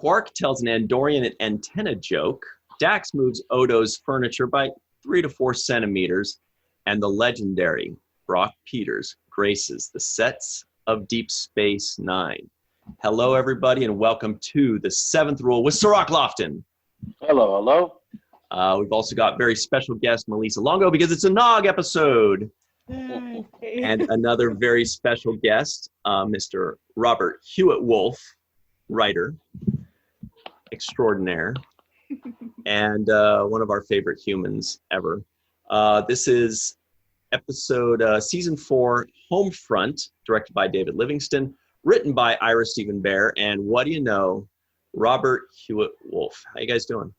Quark tells an Andorian antenna joke. Dax moves Odo's furniture by 3 to 4 centimeters. And the legendary Brock Peters graces the sets of Deep Space Nine. Hello, everybody, and welcome to the Seventh Rule with Cirroc Lofton. Hello, hello. We've also got very special guest, Melissa Longo, because it's a Nog episode. And another very special guest, Mr. Robert Hewitt Wolfe, writer extraordinaire, and one of our favorite humans ever. This is episode season 4, Homefront, directed by David Livingston, written by Ira Steven Behr, and what do you know, Robert Hewitt Wolfe. How you guys doing?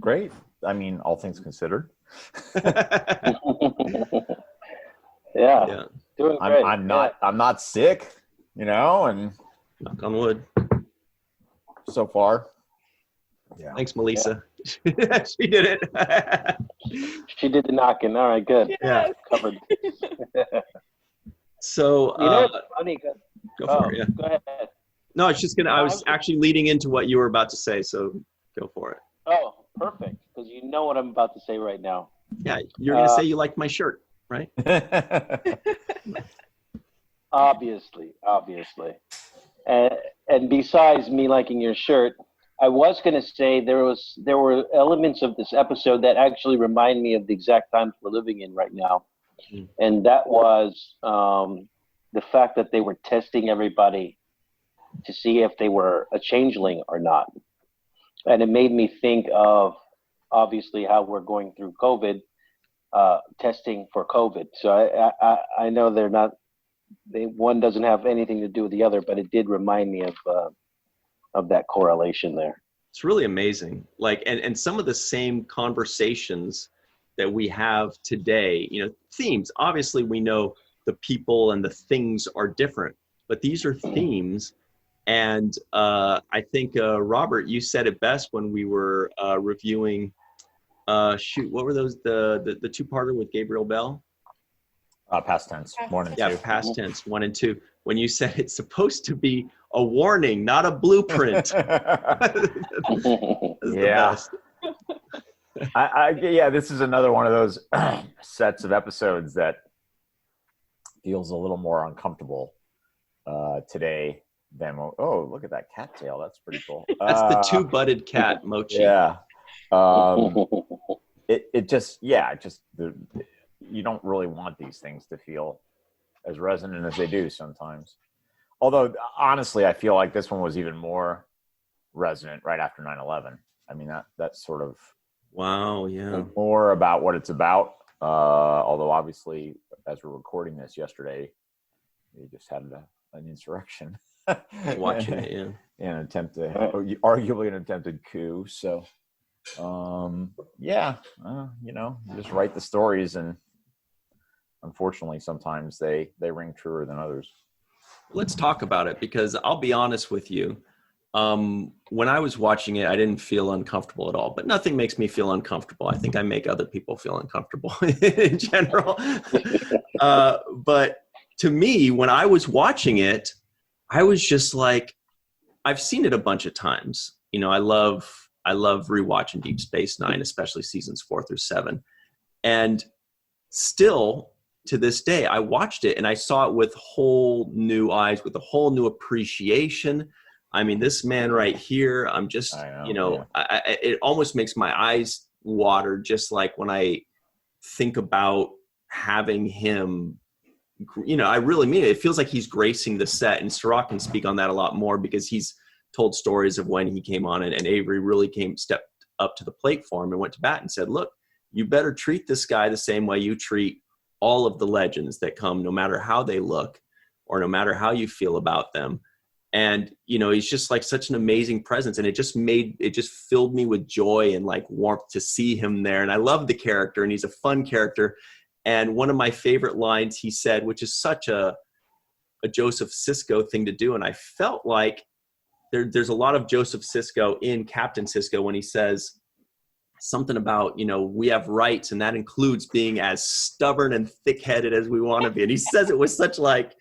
Great. I mean, all things considered. Yeah. Doing great. I'm not sick, and knock on wood. So far. Yeah. Thanks, Melissa. Yeah. She did it. She did the knocking. All right, good. Yeah. Covered. So, what's funny? Go for it. Yeah. Go ahead. No, it's just I was actually leading into what you were about to say, so go for it. Oh, perfect. Because you know what I'm about to say right now. Yeah, you're going to say you liked my shirt, right? Obviously. And besides me liking your shirt, I was going to say there were elements of this episode that actually remind me of the exact times we're living in right now. Mm. And that was the fact that they were testing everybody to see if they were a changeling or not. And it made me think of, obviously, how we're going through COVID, testing for COVID. So I know one doesn't have anything to do with the other, but it did remind me of that correlation there. It's really amazing. And some of the same conversations that we have today, themes. Obviously, we know the people and the things are different, but these are themes. And I think, Robert, you said it best when we were reviewing, what were those, the two-parter with Gabriel Bell? Past tense, 1 and 2. Yeah, past tense, 1 and 2. When you said it's supposed to be a warning, not a blueprint. Yeah. This is another one of those sets of episodes that feels a little more uncomfortable today than, oh, look at that cattail. That's pretty cool. That's the two-butted cat, Mochi. Yeah. You don't really want these things to feel as resonant as they do sometimes. Although, honestly, I feel like this one was even more resonant right after 9/11. I mean, that's sort of wow, yeah, more about what it's about. Although, obviously, as we're recording this yesterday, we just had an insurrection. Watching it, yeah. Arguably an attempted coup. So, you just write the stories, and unfortunately, sometimes they ring truer than others. Let's talk about it, because I'll be honest with you. When I was watching it, I didn't feel uncomfortable at all, but nothing makes me feel uncomfortable. I think I make other people feel uncomfortable in general. But to me, when I was watching it, I was just like, I've seen it a bunch of times. I love rewatching Deep Space Nine, especially seasons 4 through 7. And still, to this day, I watched it and I saw it with whole new eyes, with a whole new appreciation. I mean, this man right here, I'm just, it almost makes my eyes water, just like when I think about having him, I really mean it. It feels like he's gracing the set, and Cirroc can speak on that a lot more because he's told stories of when he came on and Avery really stepped up to the plate for him and went to bat and said, look, you better treat this guy the same way you treat all of the legends that come, no matter how they look or no matter how you feel about them. And, he's just like such an amazing presence. And it just filled me with joy and like warmth to see him there. And I love the character, and he's a fun character. And one of my favorite lines he said, which is such a Joseph Sisko thing to do. And I felt like there's a lot of Joseph Sisko in Captain Sisko when he says something about, we have rights, and that includes being as stubborn and thick-headed as we want to be. And he says it with such like,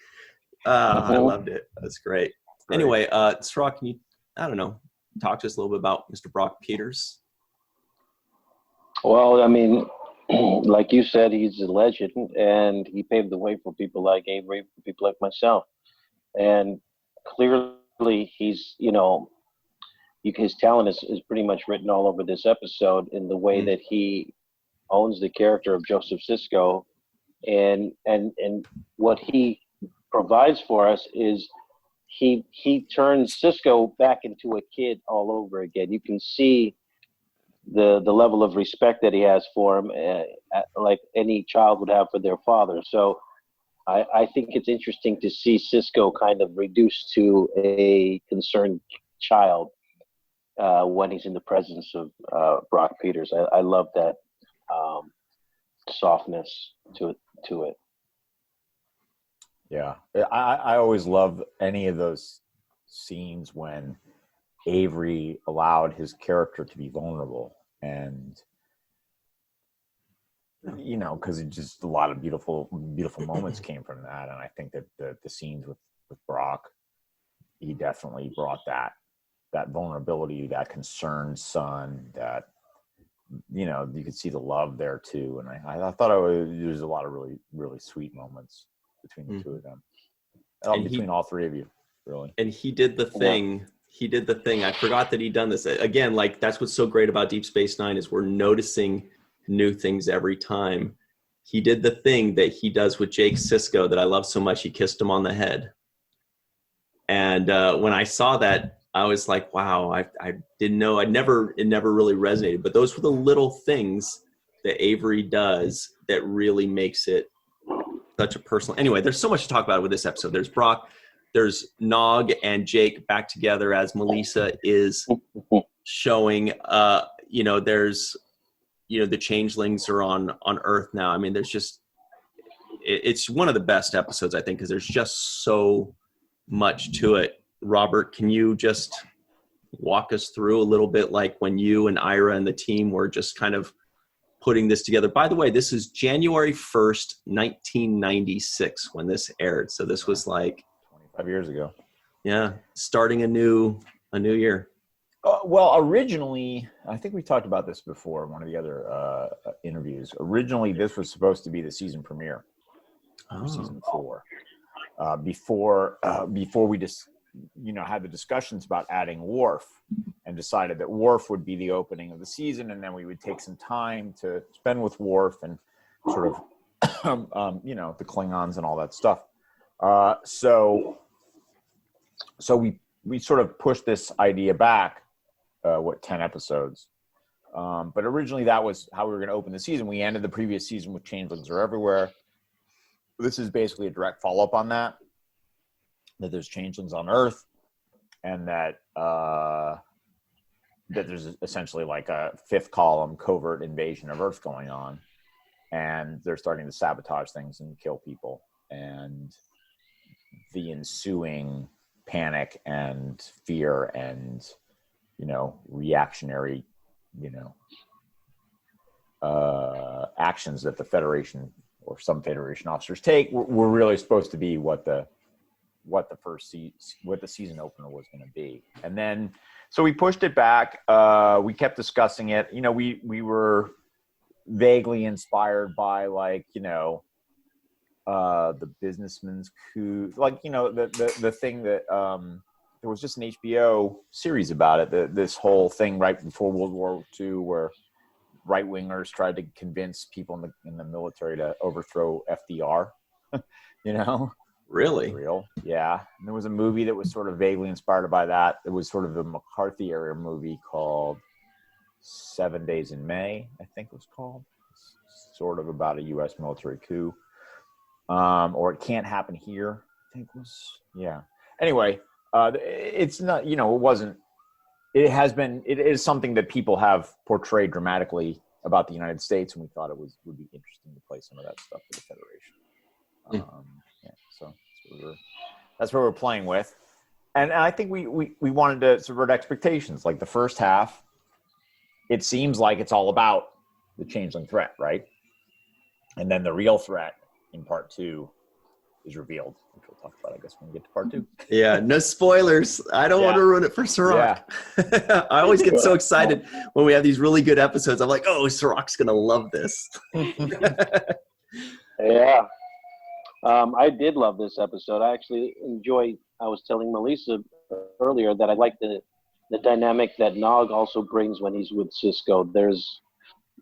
I loved it. That's great. Anyway, Cirroc, can you, I don't know, talk to us a little bit about Mr. Brock Peters? Well, I mean, like you said, he's a legend, and he paved the way for people like Avery, for people like myself. And clearly, he's, his talent is pretty much written all over this episode in the way that he owns the character of Joseph Sisko, and what he provides for us is he turns Sisko back into a kid all over again. You can see the level of respect that he has for him, like any child would have for their father. So I think it's interesting to see Sisko kind of reduced to a concerned child when he's in the presence of Brock Peters. I love that softness to it. Yeah, I always love any of those scenes when Avery allowed his character to be vulnerable, and because it just a lot of beautiful moments came from that. And I think that the scenes with Brock, he definitely brought that vulnerability, that concerned son, that you could see the love there too. And I thought there was a lot of really, really sweet moments between the two of them, between all three of you, really. And he did the thing. He did the thing. I forgot that he'd done this. Again, like, that's what's so great about Deep Space Nine is we're noticing new things every time. He did the thing that he does with Jake Sisko that I love so much. He kissed him on the head. And when I saw that, I was like, wow, I didn't know. It never really resonated. But those were the little things that Avery does that really makes it such a personal. Anyway, there's so much to talk about with this episode. There's Brock, there's Nog and Jake back together as Malissa is showing. There's the changelings are on Earth now. I mean, there's just it's one of the best episodes, I think, because there's just so much to it. Robert, can you just walk us through a little bit, like when you and Ira and the team were just kind of putting this together? By the way, this is January 1st, 1996 when this aired. So this was like 25 years ago. Yeah, starting a new year. Well, originally, I think we talked about this before in one of the other interviews. Originally, this was supposed to be the season premiere, season 4. Before we just had the discussions about adding Worf, and decided that Worf would be the opening of the season, and then we would take some time to spend with Worf and sort of the Klingons and all that stuff. So we sort of pushed this idea back 10 episodes, but originally that was how we were going to open the season. We ended the previous season with Changelings Are Everywhere. This is basically a direct follow-up on that there's changelings on Earth, and that there's essentially like a fifth column covert invasion of Earth going on, and they're starting to sabotage things and kill people, and the ensuing panic and fear and reactionary actions that the Federation or some Federation officers take were really supposed to be what the season opener was going to be. And then so we pushed it back. We kept discussing it. We were vaguely inspired by the businessman's coup, the thing that there was just an HBO series about it. This whole thing right before World War II, where right wingers tried to convince people in the military to overthrow FDR. Really? Real, yeah. And there was a movie that was sort of vaguely inspired by that. It was sort of a McCarthy era movie called 7 Days in May, I think it was called. It's sort of about a U.S. military coup. Or It Can't Happen Here, I think it was. Yeah. Anyway, it's not, it wasn't, it is something that people have portrayed dramatically about the United States, and we thought it would be interesting to play some of that stuff for the Federation. So that's what we're playing with. And I think we wanted to subvert expectations. Like the first half, it seems like it's all about the changeling threat, right? And then the real threat in part 2 is revealed, which we'll talk about, I guess, when we get to part 2. Yeah, no spoilers. I don't want to ruin it for Cirroc. Yeah. I always get so excited when we have these really good episodes. I'm like, oh, Cirroc's going to love this. Yeah. I did love this episode. I actually I was telling Malissa earlier that I like the dynamic that Nog also brings when he's with Sisko.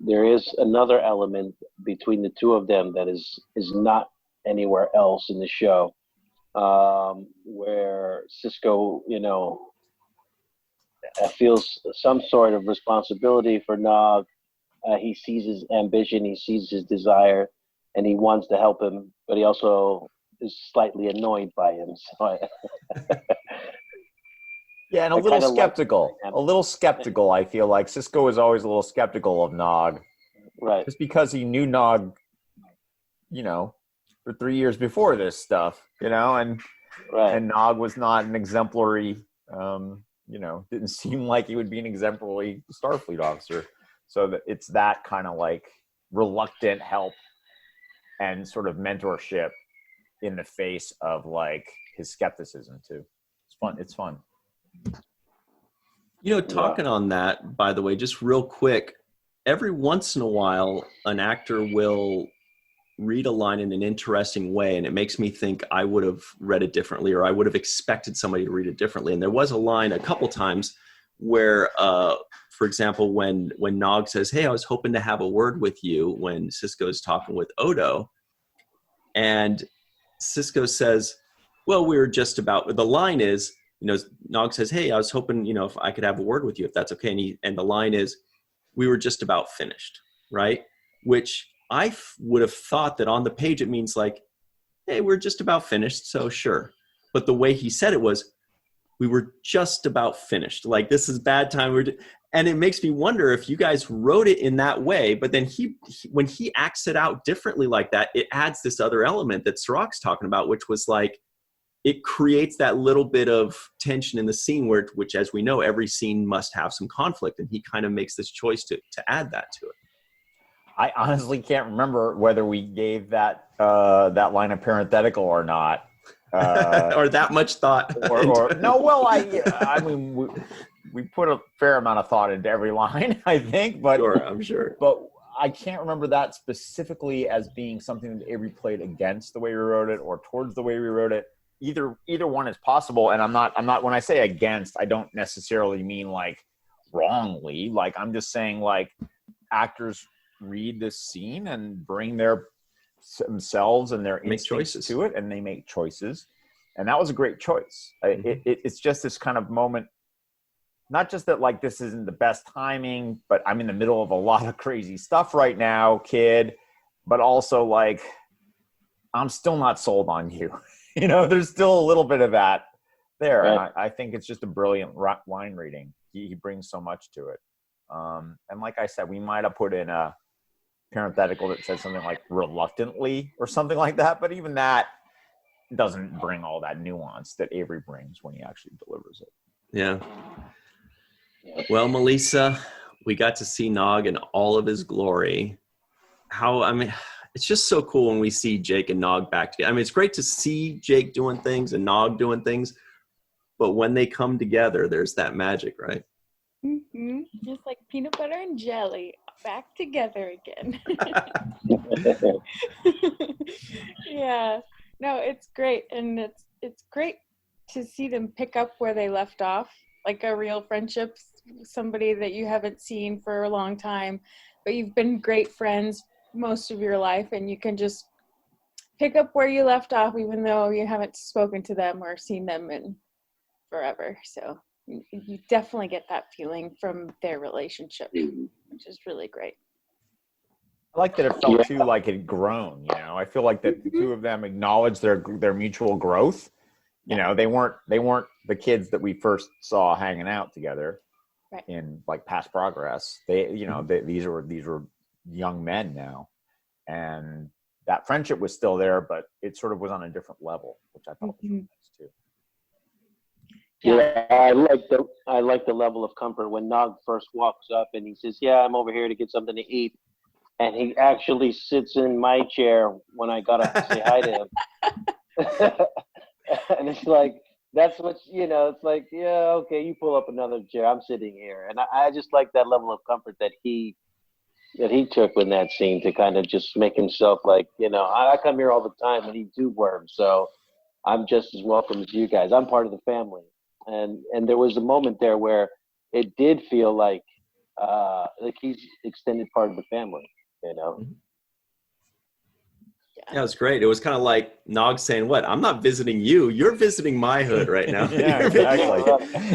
There is another element between the two of them that is not anywhere else in the show, where Sisko, feels some sort of responsibility for Nog. He sees his ambition, he sees his desire, and he wants to help him, but he also is slightly annoyed by him. So yeah, and a little skeptical. I feel like Sisko is always a little skeptical of Nog. Right. Just because he knew Nog, for 3 years before this stuff, and Nog was not an exemplary, didn't seem like he would be an exemplary Starfleet officer. So that it's that kind of like reluctant help and sort of mentorship in the face of like his skepticism too. It's fun. Talking on that, by the way, just real quick, every once in a while, an actor will read a line in an interesting way, and it makes me think I would have read it differently, or I would have expected somebody to read it differently. And there was a line a couple times where, for example, when Nog says, "Hey, I was hoping to have a word with you," when Sisko's talking with Odo, and Sisko says, "Well, we were just about," the line is, Nog says, "Hey, I was hoping, if I could have a word with you, if that's okay." And the line is, "We were just about finished," right? Which I would have thought that on the page it means like, "Hey, we're just about finished, so sure." But the way he said it was, "We were just about finished. Like, this is bad time." And it makes me wonder if you guys wrote it in that way, but then when he acts it out differently like that, it adds this other element that Cirroc's talking about, which was like, it creates that little bit of tension in the scene which, as we know, every scene must have some conflict, and he kind of makes this choice to add that to it. I honestly can't remember whether we gave that line a parenthetical or not. Or that much thought. I mean, we put a fair amount of thought into every line, I think. But sure, I'm sure. But I can't remember that specifically as being something that Avery played against the way we wrote it or towards the way we wrote it. Either one is possible, and I'm not. When I say against, I don't necessarily mean like wrongly. Like, I'm just saying, like, actors read this scene and bring themselves and their instincts to it, and they make choices, and that was a great choice. It's just this kind of moment, not just that like this isn't the best timing, but I'm in the middle of a lot of crazy stuff right now, kid, but also like I'm still not sold on you. There's still a little bit of that there. Right. And I think it's just a brilliant line reading. He brings so much to it. And like I said, we might have put in a parenthetical that said something like reluctantly or something like that, but even that doesn't bring all that nuance that Avery brings when he actually delivers it. Yeah. Well, Malissa, we got to see Nog in all of his glory. It's just so cool when we see Jake and Nog back together. I mean, it's great to see Jake doing things and Nog doing things, but when they come together, there's that magic, right? Mm-hmm. Just like peanut butter and jelly, back together again. Yeah, no, it's great, and it's great to see them pick up where they left off, like a real friendship, somebody that you haven't seen for a long time, but you've been great friends most of your life, and you can just pick up where you left off, even though you haven't spoken to them or seen them in forever. So you definitely get that feeling from their relationship, which is really great. I like that it felt too like it had grown. I feel like that the two of them acknowledged their mutual growth. They weren't the kids that we first saw hanging out together in like past progress. These were young men now, and that friendship was still there, but it sort of was on a different level, which I thought was really nice too. Yeah, I like the level of comfort when Nog first walks up and he says, "Yeah, I'm over here to get something to eat," and he actually sits in my chair when I gotta say hi to him. And it's like, that's what, it's like, yeah, okay, you pull up another chair. I'm sitting here. And I just like that level of comfort that he took in that scene to kind of just make himself like, I come here all the time and eat tube worms. So I'm just as welcome as you guys. I'm part of the family. And there was a moment there where it did feel like he's extended part of the family, Yeah, it was great. It was kind of like Nog saying, "What? I'm not visiting you. You're visiting my hood right now." Yeah, exactly.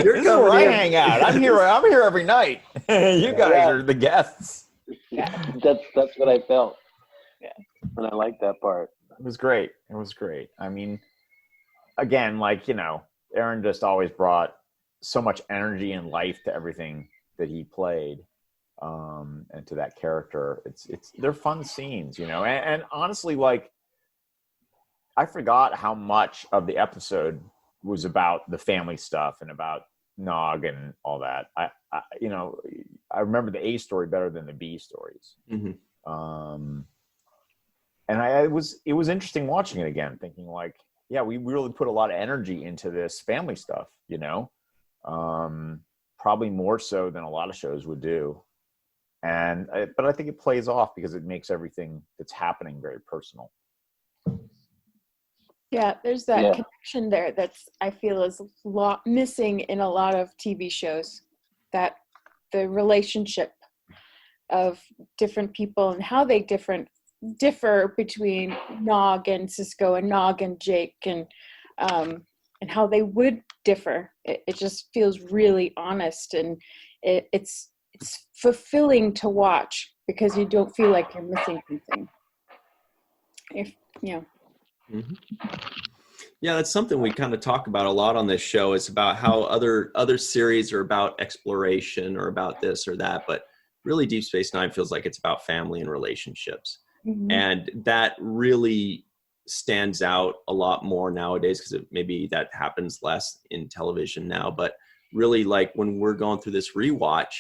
You're This is where I coming in. hang out. I'm here every night. You guys are the guests. Yeah. That's what I felt. Yeah. And I like that part. It was great. It was great. I mean, again, like, Aaron just always brought so much energy and life to everything that he played, and to that character. They're fun scenes, and honestly, like, I forgot how much of the episode was about the family stuff and about Nog and all that. I remember the A story better than the B stories. Mm-hmm. And it was interesting watching it again, thinking like, yeah, we really put a lot of energy into this family stuff, probably more so than a lot of shows would do. But I think it plays off because it makes everything that's happening very personal. Yeah, there's that connection there that's, I feel, is missing in a lot of TV shows. That the relationship of different people and how they differ between Nog and Sisko and Nog and Jake, and how they would differ. It just feels really honest, and it's fulfilling to watch because you don't feel like you're missing something. Mm-hmm. Yeah, that's something we kind of talk about a lot on this show. It's about how other series are about exploration or about this or that, but really Deep Space Nine feels like it's about family and relationships. Mm-hmm. And that really stands out a lot more nowadays because maybe that happens less in television now. But really, like, when we're going through this rewatch,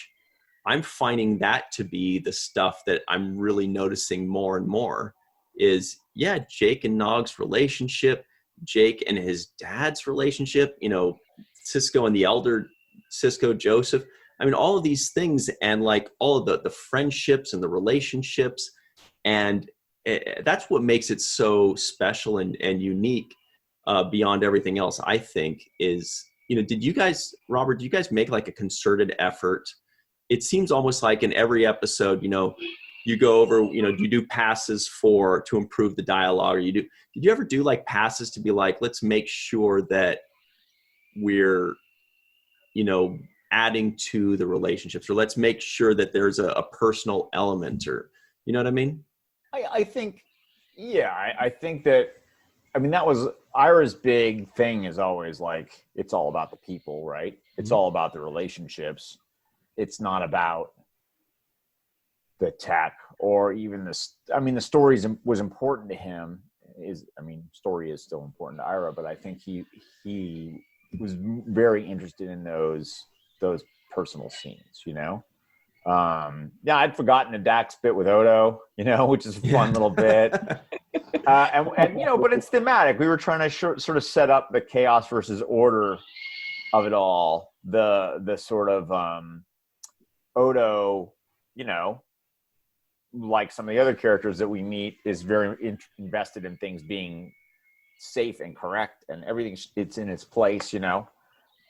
I'm finding that to be the stuff that I'm really noticing more and more is, Jake and Nog's relationship, Jake and his dad's relationship, Sisko and the elder Sisko, Joseph. I mean, all of these things, and like all of the friendships and the relationships. And that's what makes it so special and unique beyond everything else, I think, is, did you guys, Robert, do you guys make like a concerted effort? It seems almost like in every episode, you go over, you do passes to improve the dialogue, or did you ever do like passes to be like, let's make sure that we're, adding to the relationships, or let's make sure that there's a personal element, or, you know what I mean? I think, I think that, that was Ira's big thing, is always like, it's all about the people, right? It's all about the relationships. It's not about the tech or even the story was important to him. Story is still important to Ira, but I think he was very interested in those personal scenes, I'd forgotten the Dax bit with Odo, which is a fun little bit. But it's thematic. We were trying to sort of set up the chaos versus order of it all. The sort of Odo, like some of the other characters that we meet, is very invested in things being safe and correct, and everything, it's in its place,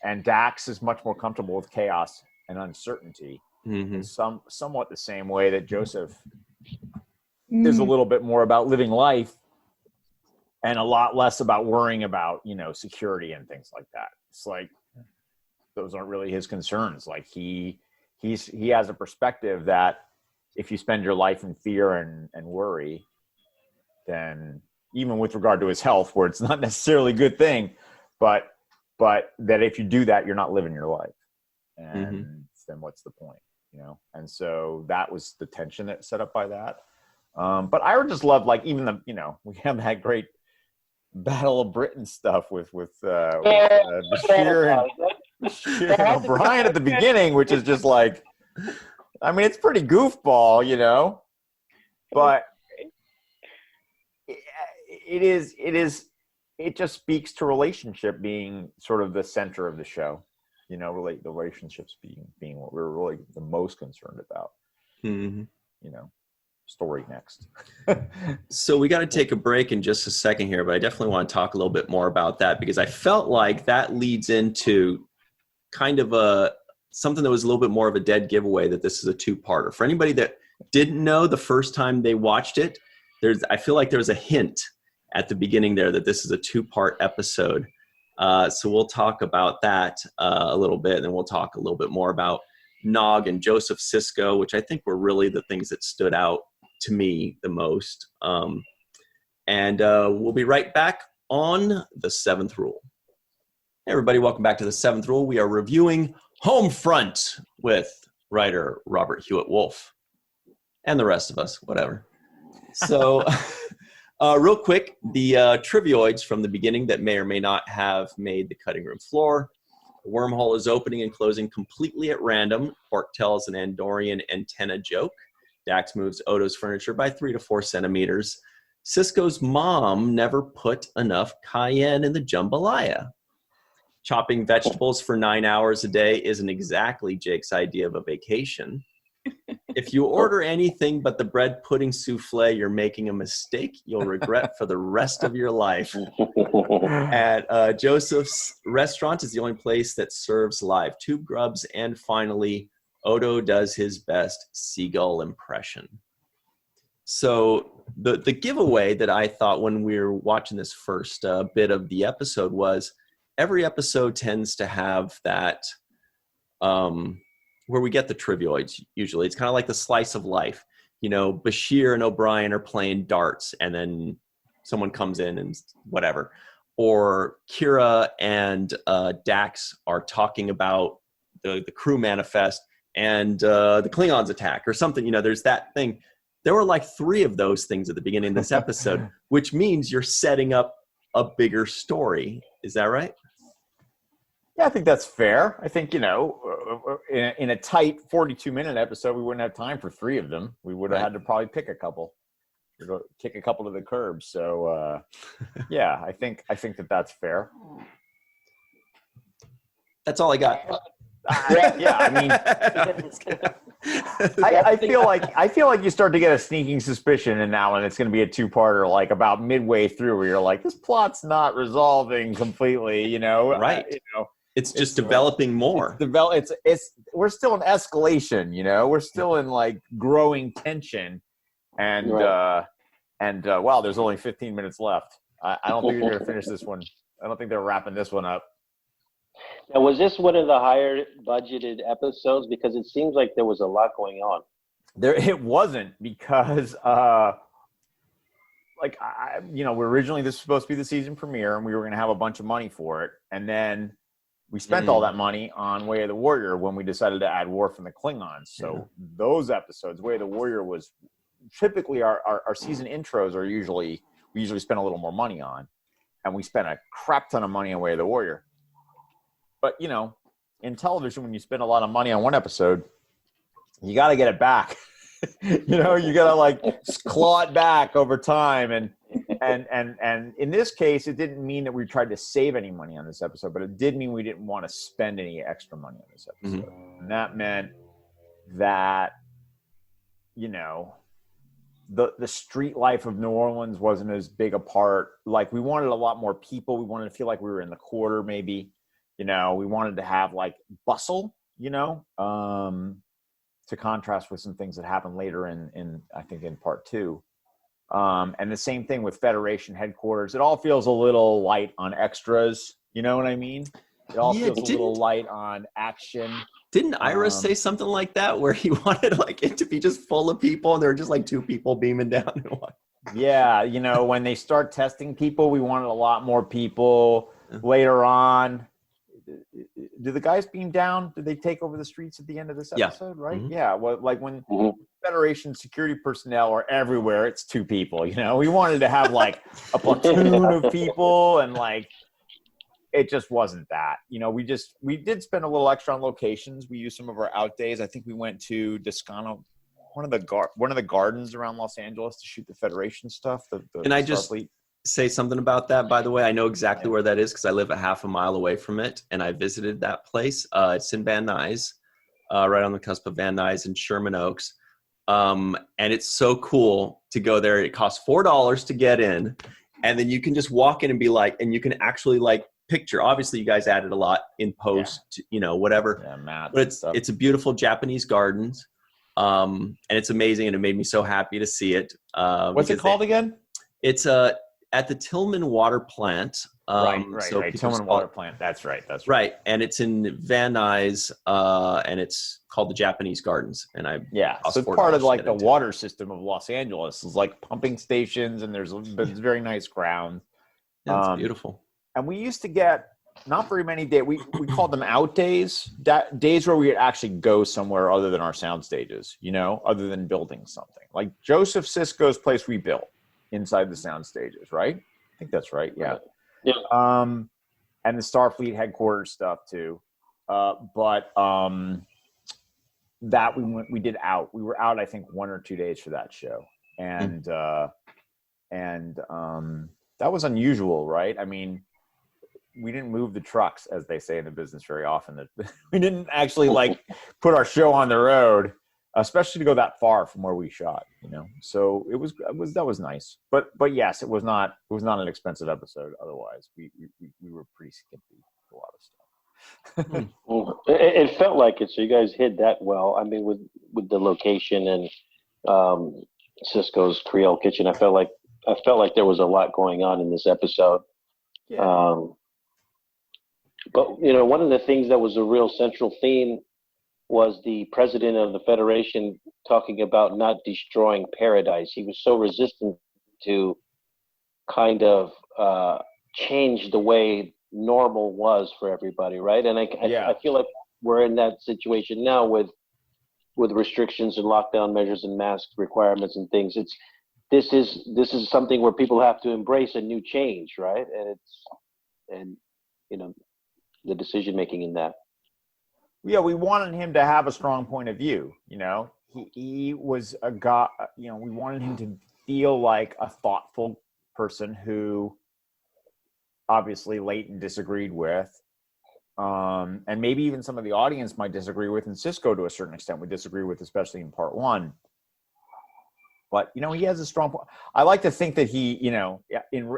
and Dax is much more comfortable with chaos and uncertainty. Mm-hmm. Somewhat the same way that Joseph is a little bit more about living life and a lot less about worrying about, security and things like that. It's like, those aren't really his concerns. Like he has a perspective that if you spend your life in fear and worry, then even with regard to his health, where it's not necessarily a good thing, but that if you do that, you're not living your life. And then what's the point, And so that was the tension that set up by that. But I just love, like, even we have that great Battle of Britain stuff with Bashir and O'Brien at the beginning, which is just like, it's pretty goofball, but it it just speaks to relationship being sort of the center of the show. The relationships being what we're really the most concerned about. Mm-hmm. Story next. So we got to take a break in just a second here, but I definitely want to talk a little bit more about that because I felt like that leads into kind of something that was a little bit more of a dead giveaway that this is a two-parter. For anybody that didn't know the first time they watched it, I feel like there was a hint at the beginning there that this is a two-part episode. So we'll talk about that a little bit, and then we'll talk a little bit more about Nog and Joseph Sisko, which I think were really the things that stood out to me the most. And we'll be right back on The Seventh Rule. Hey everybody, welcome back to The Seventh Rule. We are reviewing Homefront with writer Robert Hewitt Wolfe and the rest of us, whatever. So real quick, the trivioids from the beginning that may or may not have made the cutting room floor. The wormhole is opening and closing completely at random. Quark tells an Andorian antenna joke. Dax moves Odo's furniture by 3 to 4 centimeters. Sisko's mom never put enough cayenne in the jambalaya. Chopping vegetables for 9 hours a day isn't exactly Jake's idea of a vacation. If you order anything but the bread pudding souffle, you're making a mistake you'll regret for the rest of your life. At Joseph's restaurant is the only place that serves live tube grubs. And finally, Odo does his best seagull impression. So the giveaway that I thought when we were watching this first bit of the episode was every episode tends to have that where we get the trivioids usually. It's kind of like the slice of life. Bashir and O'Brien are playing darts and then someone comes in and whatever. Or Kira and Dax are talking about the crew manifest and the Klingons attack or something. There's that thing. There were like 3 of those things at the beginning of this episode, which means you're setting up a bigger story. Is that right? Yeah, I think that's fair. I think, in a tight 42-minute episode, we wouldn't have time for 3 of them. We would have had to probably pick a couple, kick a couple to the curb. So, yeah, I think that's fair. That's all I got. Yeah, I mean, I feel like you start to get a sneaking suspicion in that one. It's going to be a 2-parter, like about midway through, where you're like, this plot's not resolving completely. Right? It's just developing more. We're still in escalation. We're still in like growing tension, and wow, there's only 15 minutes left. I don't think you're going to finish this one. I don't think they're wrapping this one up. Now, was this one of the higher budgeted episodes? Because it seems like there was a lot going on. It wasn't because, originally this was supposed to be the season premiere, and we were going to have a bunch of money for it, and then we spent all that money on Way of the Warrior when we decided to add Worf and the Klingons. So those episodes, Way of the Warrior was typically our season intros we usually spend a little more money on, and we spent a crap ton of money on Way of the Warrior. But, in television, when you spend a lot of money on one episode, you got to get it back. You got to like claw it back over time. And in this case, it didn't mean that we tried to save any money on this episode, but it did mean we didn't want to spend any extra money on this episode. Mm-hmm. And that meant that, the street life of New Orleans wasn't as big a part. Like, we wanted a lot more people. We wanted to feel like we were in the quarter, maybe. We wanted to have like bustle, to contrast with some things that happened later in I think in part 2. And the same thing with Federation headquarters. It all feels a little light on extras. You know what I mean? It all feels a little light on action. Didn't Iris say something like that where he wanted like it to be just full of people and there were just like 2 people beaming down and what? Yeah, when they start testing people, we wanted a lot more people. Later on, do the guys beam down? Did they take over the streets at the end of this episode? Right? Mm-hmm. Yeah. Well, like when Federation security personnel are everywhere, it's 2 people. We wanted to have like a platoon of people, and like it just wasn't that. We did spend a little extra on locations. We used some of our out days. I think we went to Descano, one of the gardens around Los Angeles to shoot the Federation stuff. The Starfleet. say something about that, by the way? I know exactly where that is because I live a half a mile away from it, and I visited that place. It's in Van Nuys, right on the cusp of Van Nuys and Sherman Oaks. And it's so cool to go there. It costs $4 to get in, and then you can just walk in and be like, and you can actually like picture. Obviously, you guys added a lot in post, whatever. Yeah, Matt. But it's a beautiful Japanese gardens, and it's amazing, and it made me so happy to see it. What's it called again? It's at the Tillman Water Plant. Right. So Tillman Water Plant. That's right. Right, and it's in Van Nuys, and it's called the Japanese Gardens. And so it's part of like the water system of Los Angeles. It's like pumping stations, and there's very nice ground. Yeah, it's beautiful. And we used to get not very many days. We called them out days, days where we would actually go somewhere other than our sound stages, other than building something. Like Joseph Sisko's place we built inside the sound stages, right? I think that's right. Yeah. Yeah. And the Starfleet headquarters stuff too. But that we did out. We were out, I think, 1 or 2 days for that show. And that was unusual, right? I mean, we didn't move the trucks, as they say in the business very often. We didn't actually like put our show on the road, especially to go that far from where we shot, So that was nice. But yes, it was not an expensive episode. Otherwise, we were pretty skimpy with a lot of stuff. Well, it felt like it. So you guys hid that well. I mean, with the location and Sisko's Creole Kitchen, I felt like there was a lot going on in this episode. Yeah. But one of the things that was a real central theme was the president of the Federation talking about not destroying paradise. He was so resistant to kind of change the way normal was for everybody, right? And I feel like we're in that situation now with restrictions and lockdown measures and mask requirements and things. This is something where people have to embrace a new change, right? And the decision making in that. Yeah, we wanted him to have a strong point of view. He was a guy. We wanted him to feel like a thoughtful person who, obviously, Leighton disagreed with, and maybe even some of the audience might disagree with, and Sisko to a certain extent would disagree with, especially in part 1. But he has a strong point. I like to think that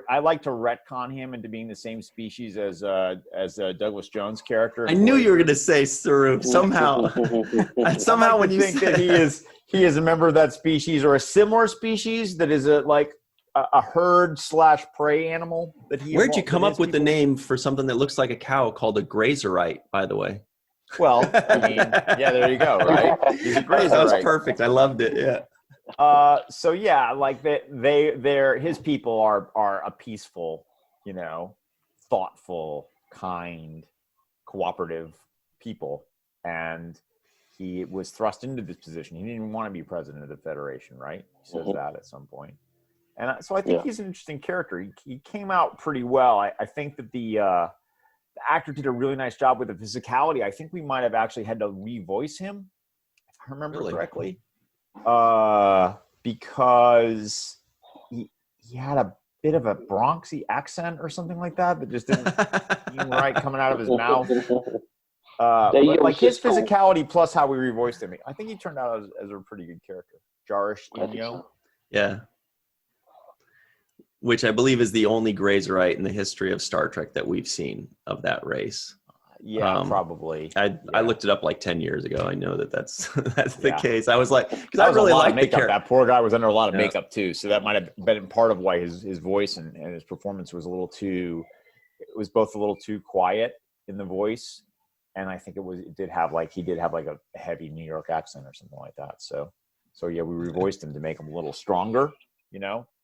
I like to retcon him into being the same species as Douglas Jones' character. I knew you were going to say Cirroc somehow. Somehow when you think that he is a member of that species or a similar species that is a herd / prey animal. Where'd you come up with the name for something that looks like a cow called a grazerite? By the way. Well, I mean, yeah, there you go. Right, he's a grazerite. That was perfect. I loved it. Yeah. So yeah, like his people are a peaceful, thoughtful, kind, cooperative people, and he was thrust into this position. He didn't even want to be president of the Federation, right? He says that at some point, and so I think he's an interesting character. He came out pretty well. I think that the actor did a really nice job with the physicality. I think we might have actually had to revoice him, if I remember correctly. Because he had a bit of a Bronxy accent or something like that just didn't seem right coming out of his mouth. But like his physicality plus how we revoiced him, I think he turned out as a pretty good character. Jarish Inyo. Yeah. Which I believe is the only grazerite in the history of Star Trek that we've seen of that race. Yeah, probably. I looked it up like 10 years ago. I know that's the case. I was like, because I really like the character. That poor guy was under a lot of makeup too, so that might have been part of why his voice and his performance was it was both a little too quiet in the voice, and I think he did have like a heavy New York accent or something like that. So yeah, we revoiced him to make him a little stronger,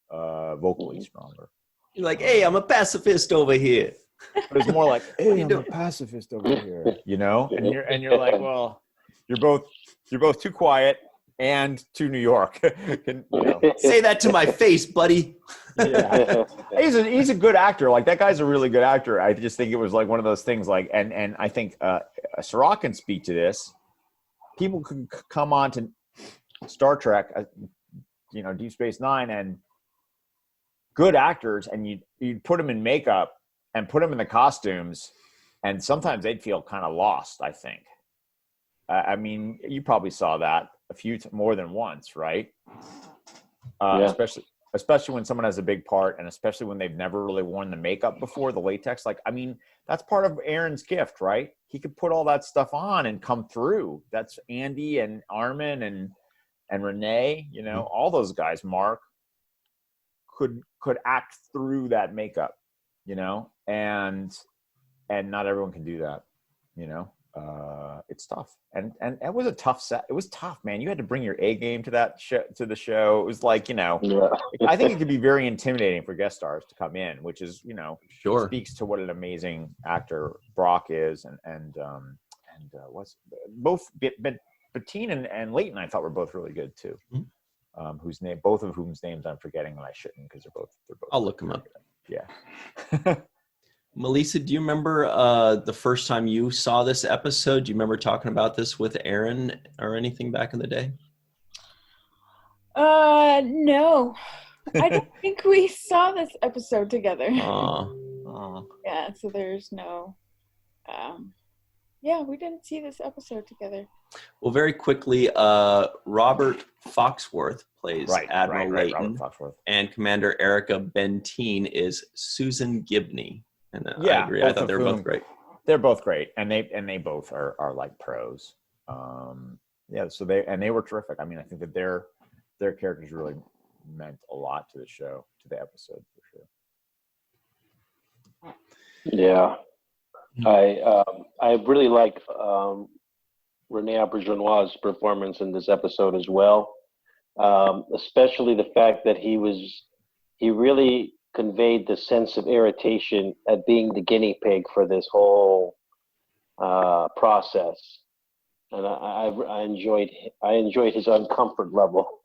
vocally stronger. You're like, hey, I'm a pacifist over here. But it's more like, hey, I'm a pacifist over here, and you're like, well, you're both too quiet and too New York. Say that to my face, buddy. Yeah. He's a good actor. Like that guy's a really good actor. I just think it was like one of those things. Like, and I think Cirroc can speak to this. People could come on to Star Trek, Deep Space Nine, and good actors, and you'd put them in makeup and put them in the costumes, and sometimes they'd feel kind of lost, I think. I mean, you probably saw that more than once, right? Yeah. Especially when someone has a big part, and especially when they've never really worn the makeup before, the latex. Like, I mean, that's part of Aaron's gift, right? He could put all that stuff on and come through. That's Andy and Armin and Renee, you know, all those guys, Mark, could act through that makeup, you know, and not everyone can do that, you know. It's tough, and it was a tough set. It was tough, man. You had to bring your A game to that to the show. It was like, you know, I think it could be very intimidating for guest stars to come in, which is, you know, Sure, speaks to what an amazing actor Brock is, and what's both Bettine and Leighton I thought were both really good too. Both of whose names I'm forgetting, and I shouldn't, because they're both. I'll look them up. Yeah. Melissa, do you remember the first time you saw this episode? Do you remember talking about this with Aaron or anything back in the day? No. I don't think we saw this episode together. Yeah, so there's no we didn't see this episode together. Well, very quickly, Robert Foxworth plays Admiral Leighton, and Commander Erica Bentine is Susan Gibney. And I agree. I thought they were both great. They're both great, and they both are like pros. So they were terrific. I mean, I think that their characters really meant a lot to the show, to the episode, for sure. Yeah, I really like Rene Auberjonois' performance in this episode as well, especially the fact that he really conveyed the sense of irritation at being the guinea pig for this whole process, and I enjoyed his uncomfort level.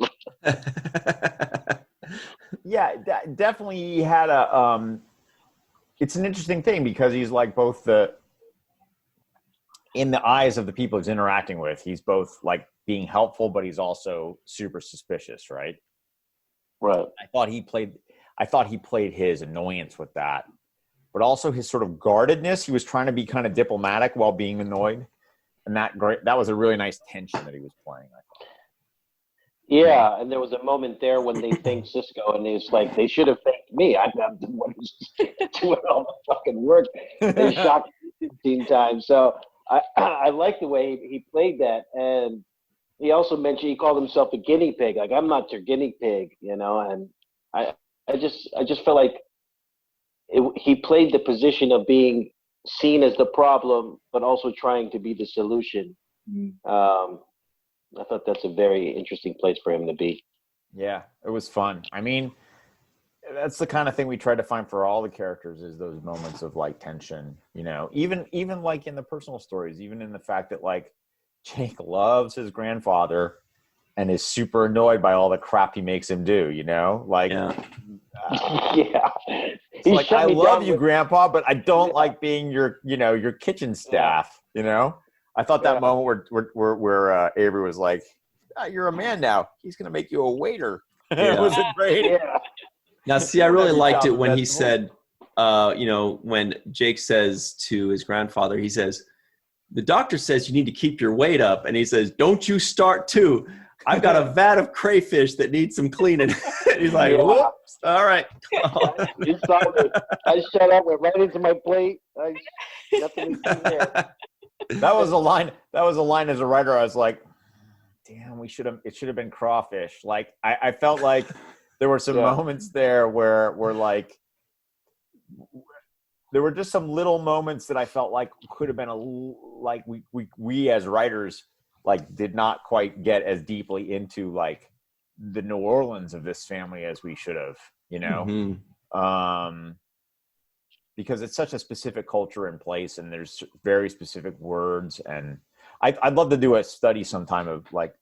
Yeah, definitely. He had it's an interesting thing, because he's like both in the eyes of the people he's interacting with, he's both like being helpful, but he's also super suspicious, right? Right. I thought he played his annoyance with that, but also his sort of guardedness. He was trying to be kind of diplomatic while being annoyed, and that was a really nice tension that he was playing, I thought. Yeah, and there was a moment there when they thanked Sisko, and it's like, they should have thanked me. I'm the one who's doing all the fucking work. They shot me 15 times. So I like the way he played that. And he also mentioned, he called himself a guinea pig. Like, I'm not your guinea pig, you know. And I just felt like he played the position of being seen as the problem, but also trying to be the solution. I thought that's a very interesting place for him to be. Yeah, it was fun. I mean, that's the kind of thing we try to find for all the characters, is those moments of like tension, you know, even like in the personal stories, even in the fact that like Jake loves his grandfather and is super annoyed by all the crap he makes him do, you know, like, It's like, I love you, Grandpa, but I don't like being your kitchen staff, you know? I thought that moment where Avery was like, "You're a man now. He's going to make you a waiter." It was great. Yeah. Now, see, I really liked it when he said, when Jake says to his grandfather, he says, "The doctor says you need to keep your weight up," and he says, "Don't you start too. I've got a vat of crayfish that needs some cleaning." He's like, "Whoops, all right." You saw me. I shut up, went right into my plate. Nothing to see there. That was a line. That was a line as a writer. I was like, "Damn, it should have been crawfish." Like, I felt like there were some moments there where like there were just some little moments that I felt like could have been like we as writers like did not quite get as deeply into like the New Orleans of this family as we should have, you know. Mm-hmm. Because it's such a specific culture and place, and there's very specific words. And I'd love to do a study sometime of like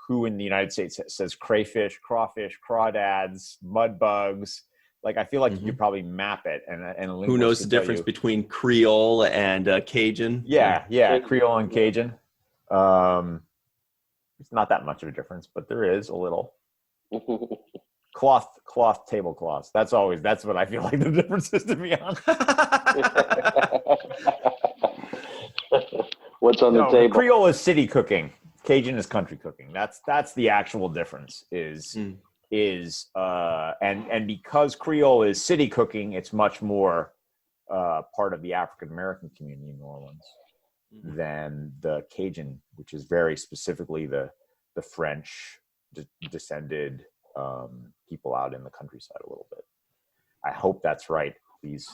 who in the United States says crayfish, crawfish, crawdads, mud bugs. Like, I feel like you could probably map it. And who knows the difference between Creole and Cajun? Yeah, Creole and Cajun. It's not that much of a difference, but there is a little. cloth tablecloths. That's what I feel like the difference is, to be honest. What's on the table? Creole is city cooking. Cajun is country cooking. That's the actual difference. And because Creole is city cooking, it's much more part of the African American community in New Orleans than the Cajun, which is very specifically the French descended people out in the countryside a little bit. I hope that's right. Please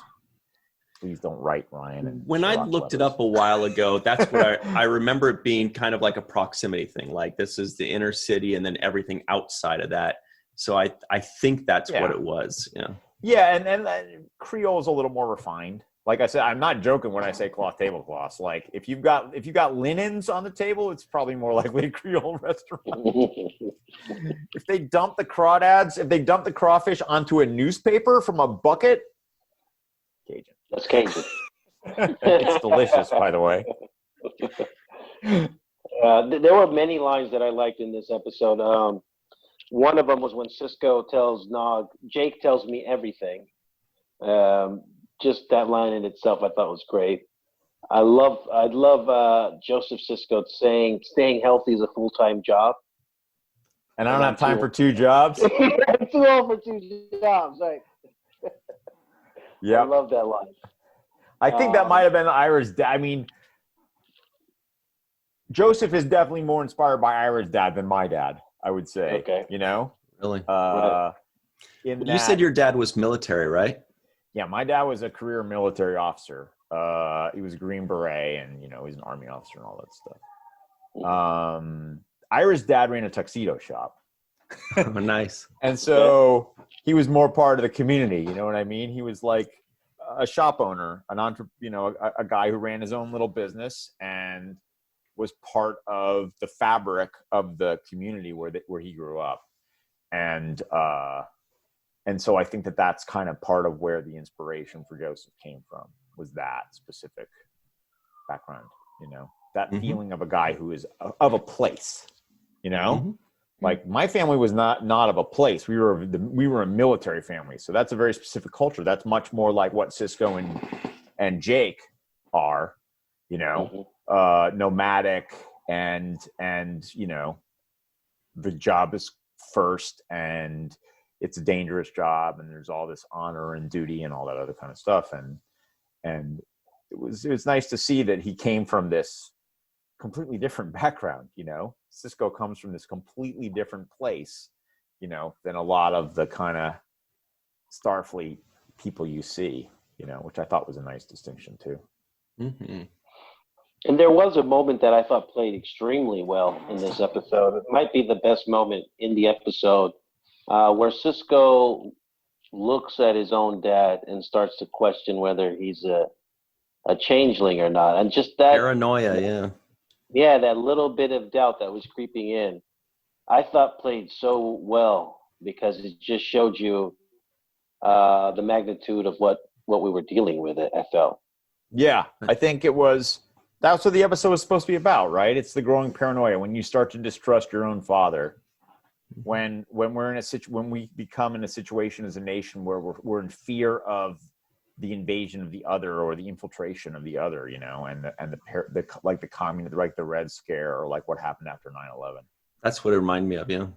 don't write, Ryan. And when I looked it up a while ago, that's what I remember it being kind of like a proximity thing. Like this is the inner city and then everything outside of that. So I think that's what it was. Yeah. Yeah. And Creole is a little more refined. Like I said, I'm not joking when I say cloth tablecloths. Like if you've got linens on the table, it's probably more likely a Creole restaurant. If they dump the crawdads, if they dump the crawfish onto a newspaper from a bucket, Cajun. That's Cajun. It's delicious, by the way. There were many lines that I liked in this episode. One of them was when Sisko tells Nog, Jake tells me everything. Just that line in itself I thought was great. I love Joseph Sisko saying staying healthy is a full-time job. And I don't have time for two jobs. Too old for two jobs, right? Yeah. I love that line. I think that might have been Ira's dad. I mean, Joseph is definitely more inspired by Ira's dad than my dad, I would say. Okay. You know? Really? You said your dad was military, right? Yeah, my dad was a career military officer. He was a Green Beret, and he's an Army officer and all that stuff. Ira's dad ran a tuxedo shop. Oh, nice. And so he was more part of the community. You know what I mean? He was like a shop owner, a guy who ran his own little business and was part of the fabric of the community where he grew up. And so I think that that's kind of part of where the inspiration for Joseph came from, was that specific background, that feeling of a guy who is of a place, like my family was not of a place. We were a military family. So that's a very specific culture. That's much more like what Sisko and Jake are, nomadic and the job is first and it's a dangerous job and there's all this honor and duty and all that other kind of stuff. And it was nice to see that he came from this completely different background. Sisko comes from this completely different place, than a lot of the kind of Starfleet people you see, which I thought was a nice distinction too. Mm-hmm. And there was a moment that I thought played extremely well in this episode. It might be the best moment in the episode, where Sisko looks at his own dad and starts to question whether he's a changeling or not. And just that paranoia, yeah. Yeah, that little bit of doubt that was creeping in, I thought played so well because it just showed you the magnitude of what we were dealing with, I felt. Yeah, I think that's what the episode was supposed to be about, right? It's the growing paranoia when you start to distrust your own father. When we're in when we become in a situation as a nation where we're in fear of the invasion of the other or the infiltration of the other, and the communist, like the Red Scare or like what happened after 9/11. That's what it reminded me of, yeah.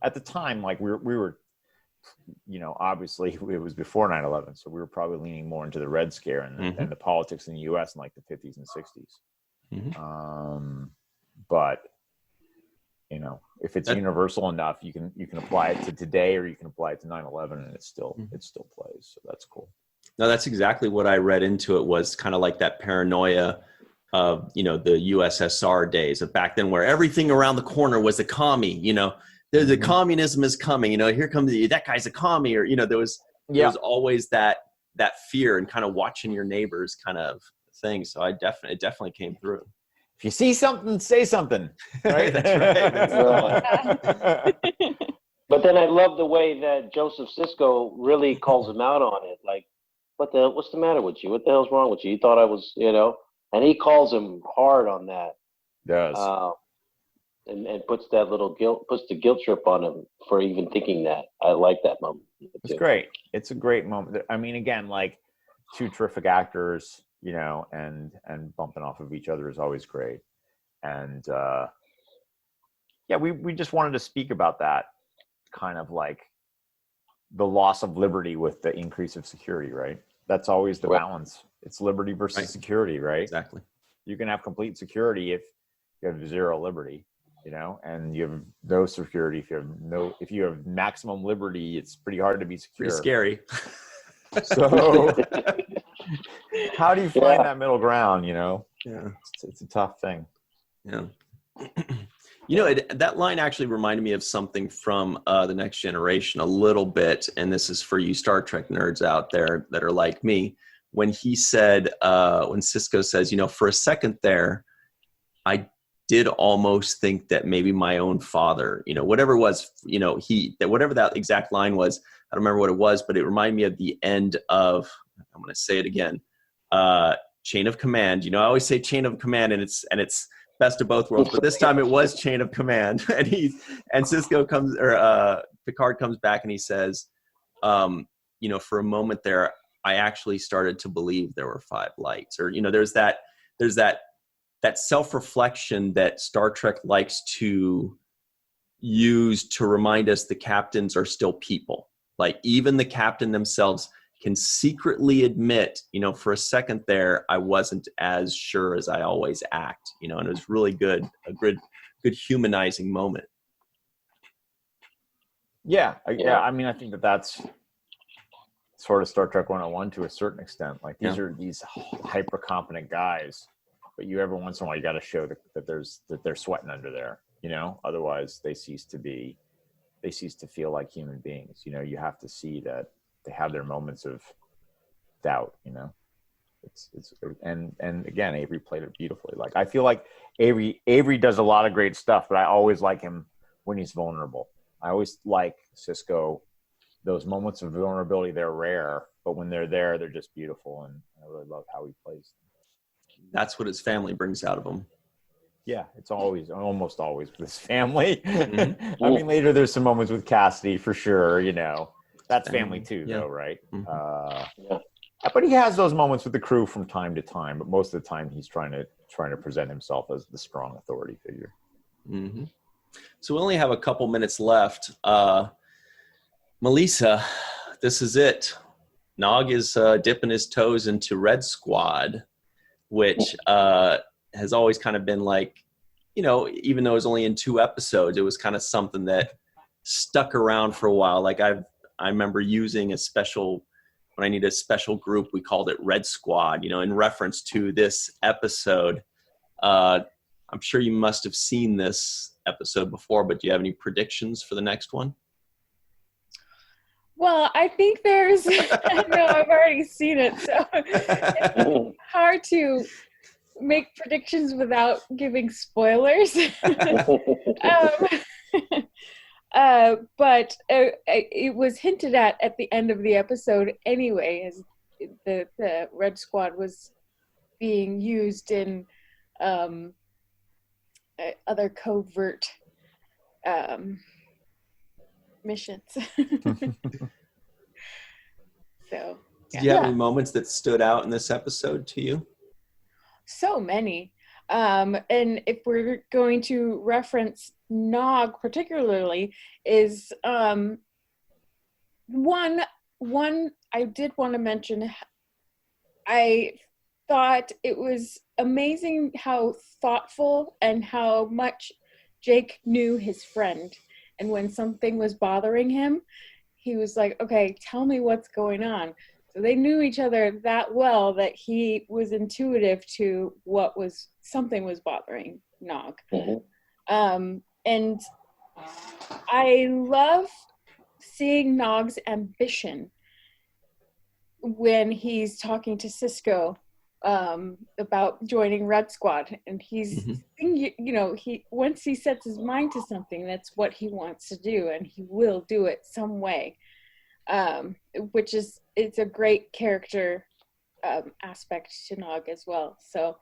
At the time, like we were, obviously it was before 9/11, so we were probably leaning more into the Red Scare and the politics in the U.S. in like the 50s and 60s. Mm-hmm. But if it's universal enough, you can apply it to today, or you can apply it to 9/11, and it still plays. So that's cool. No, that's exactly what I read into it, was kind of like that paranoia of, the USSR days of back then, where everything around the corner was a commie, the communism is coming, here comes that guy's a commie, or, there was always that fear and kind of watching your neighbors kind of thing. So it definitely came through. If you see something, say something. Right? That's right. But then I love the way that Joseph Sisko really calls him out on it. Like, what's the matter with you? What the hell's wrong with you? You thought I was, and he calls him hard on that. Does. and puts the guilt trip on him for even thinking that. I like that moment. It's great. It's a great moment. I mean, again, like two terrific actors, you know, and bumping off of each other is always great. And yeah, we just wanted to speak about that kind of like the loss of liberty with the increase of security, right? That's always the balance. It's liberty versus security, right? Exactly. You can have complete security if you have zero liberty, you know, and you have no security if you have maximum liberty. It's pretty hard to be secure. Pretty scary. So how do you find that middle ground, you know? Yeah, it's a tough thing. Yeah. You know, that line actually reminded me of something from The Next Generation a little bit, and this is for you Star Trek nerds out there that are like me. When he said, when Sisko says, you know, for a second there, I did almost think that maybe my own father, you know, whatever it was, you know, whatever that exact line was, I don't remember what it was, but it reminded me of the end of, I'm going to say it again, Chain of Command. You know, I always say Chain of Command, and it's best of both worlds, but this time it was Chain of Command. And Sisko comes, or Picard comes back and he says, you know, for a moment there, I actually started to believe there were 5 lights. Or, you know, there's that self-reflection that Star Trek likes to use to remind us the captains are still people. Like even the captain themselves can secretly admit, you know, for a second there, I wasn't as sure as I always act, you know, and it was really good, a good humanizing moment. Yeah. I mean, I think that's sort of Star Trek 101 to a certain extent. Like these are these hyper competent guys, but you every once in a while you got to show that they're sweating under there, you know, otherwise they cease to feel like human beings. You know, you have to see that they have their moments of doubt, you know. And again, Avery played it beautifully. Like I feel like Avery does a lot of great stuff, but I always like him when he's vulnerable. I always like Sisko. Those moments of vulnerability, they're rare, but when they're there, they're just beautiful, and I really love how he plays them. That's what his family brings out of him. Yeah, it's almost always with his family. Mm-hmm. I mean, later there's some moments with Cassidy for sure, you know. That's family too, though, right? Mm-hmm. But he has those moments with the crew from time to time. But most of the time, he's trying to present himself as the strong authority figure. Mm-hmm. So we only have a couple minutes left. Malissa, this is it. Nog is dipping his toes into Red Squad, which has always kind of been like, you know, even though it was only in 2 episodes, it was kind of something that stuck around for a while. Like I remember using when I need a special group, we called it Red Squad, you know, in reference to this episode. I'm sure you must have seen this episode before, but do you have any predictions for the next one? Well, I think I know I've already seen it, so it's hard to make predictions without giving spoilers. But it was hinted at the end of the episode anyway, as the Red Squad was being used in other covert missions. So, did you have any moments that stood out in this episode to you? So many. And if we're going to reference Nog particularly, is one I did want to mention. I thought it was amazing how thoughtful and how much Jake knew his friend. And when something was bothering him, he was like, okay, tell me what's going on. So they knew each other that well that he was intuitive to something was bothering Nog. Mm-hmm. And I love seeing Nog's ambition when he's talking to Sisko about joining Red Squad, and he's you know, once he sets his mind to something, that's what he wants to do, and he will do it some way, which is, it's a great character aspect to Nog as well. So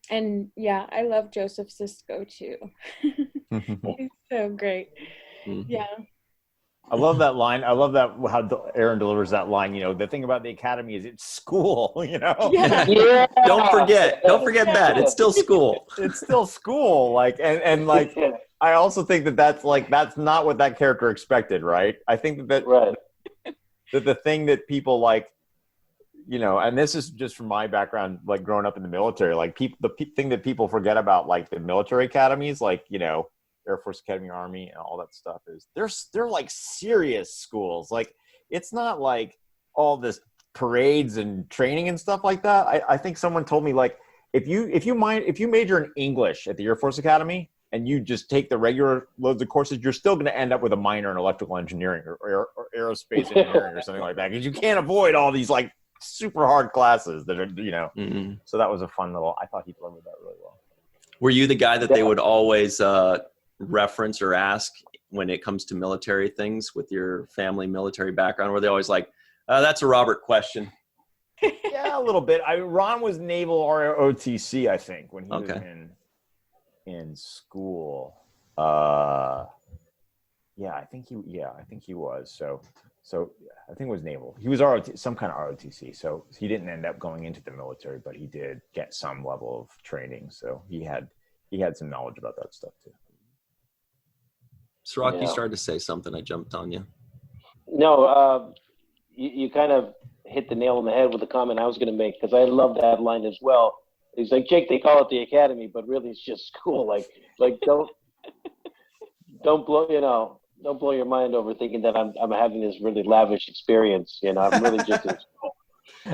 And yeah, I love Joseph Sisko too. He's so great. Yeah. I love that line. I love that how Aaron delivers that line. The thing about the academy is it's school. Yeah. Yeah. Don't forget that it's still school. It's still school. I also think that's not what that character expected, right? I think that Right. that the thing that people and this is just from my background, growing up in the military, thing that people forget about the military academies, Air Force Academy, Army, and all that stuff is they're like serious schools. It's not like all this parades and training and stuff like that. I think someone told me if you major in English at the Air Force Academy and you just take the regular loads of courses, you're still going to end up with a minor in electrical engineering or aerospace engineering or something like that, because you can't avoid all these super hard classes that are Mm-hmm. So that was a fun little. I thought he delivered that really well. Were you the guy that they would always reference or ask when it comes to military things with your family military background? Were they always that's a Robert question? Yeah, a little bit. Ron was Naval ROTC, I think, when he was in school. I think he was. So I think it was Naval. He was some kind of ROTC. So he didn't end up going into the military, but he did get some level of training. So he had some knowledge about that stuff too. Cirroc, you started to say something. I jumped on you. No, you kind of hit the nail on the head with the comment I was going to make, because I love that line as well. He's like, Jake, they call it the academy, but really it's just school. Don't blow your mind over thinking that I'm having this really lavish experience. I'm really just in school.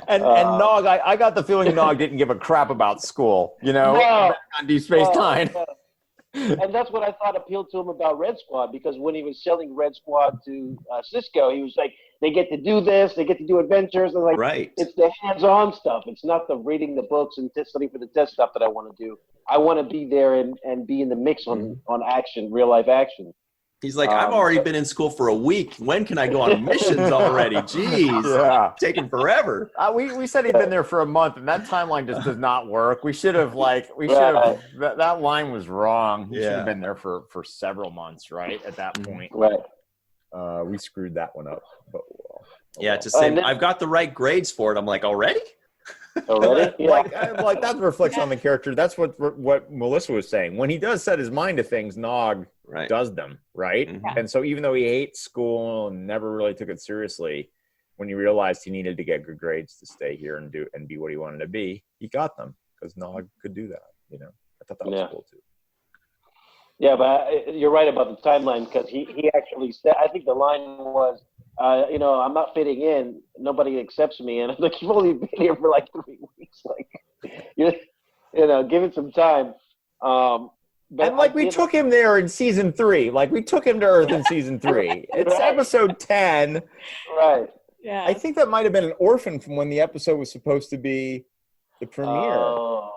And Nog, I got the feeling Nog didn't give a crap about school. No. On Deep Space Nine. And that's what I thought appealed to him about Red Squad, because when he was selling Red Squad to Sisko, he was like, they get to do this, they get to do adventures. And right. It's the hands-on stuff. It's not the reading the books and studying for the test stuff that I want to do. I want to be there and be in the mix on action, real life action. He's like, I've already been in school for a week. When can I go on missions already? Jeez, it's taking forever. We said he'd been there for a month, and that timeline just does not work. We should have that line was wrong. He should have been there for several months, right? At that point, right? We screwed that one up. But to say I've got the right grades for it. I'm like, already? Already? Yeah. That's a reflection on the character. That's what Melissa was saying. When he does set his mind to things, Nog does them, right? Mm-hmm. And so even though he hates school and never really took it seriously, when he realized he needed to get good grades to stay here and be what he wanted to be, he got them because Nog could do that. I thought that was cool too. Yeah, but you're right about the timeline, because he actually said, I think the line was, I'm not fitting in. Nobody accepts me. And I'm like, you've only been here for 3 weeks. Give it some time. We took him there in season 3. We took him to Earth in season 3. It's episode 10. Right. Yeah. I think that might have been an orphan from when the episode was supposed to be the premiere. Oh.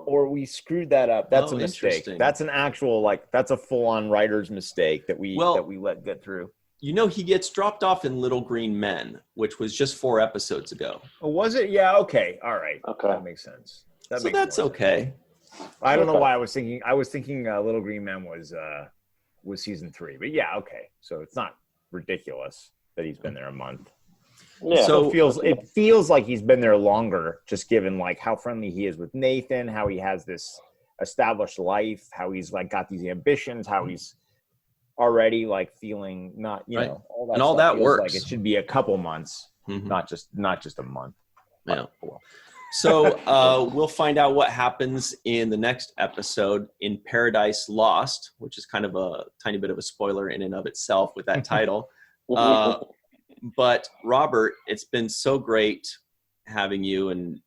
Or we screwed that up. That's a mistake. That's an actual, that's a full-on writer's mistake that we let get through. He gets dropped off in Little Green Men, which was just 4 episodes ago. Oh, was it? Yeah, okay. All right. Okay. That makes sense. That's okay. I don't know why I was thinking Little Green Men was season 3. But yeah, okay. So it's not ridiculous that he's been there a month. Yeah. So it feels like he's been there longer, just given how friendly he is with Nathan, how he has this established life, how he's got these ambitions, how he's already feeling not all that, and all that works. It should be a couple months, mm-hmm. not just a month. Yeah. So we'll find out what happens in the next episode in Paradise Lost, which is kind of a tiny bit of a spoiler in and of itself with that title. But Robert, it's been so great having you, and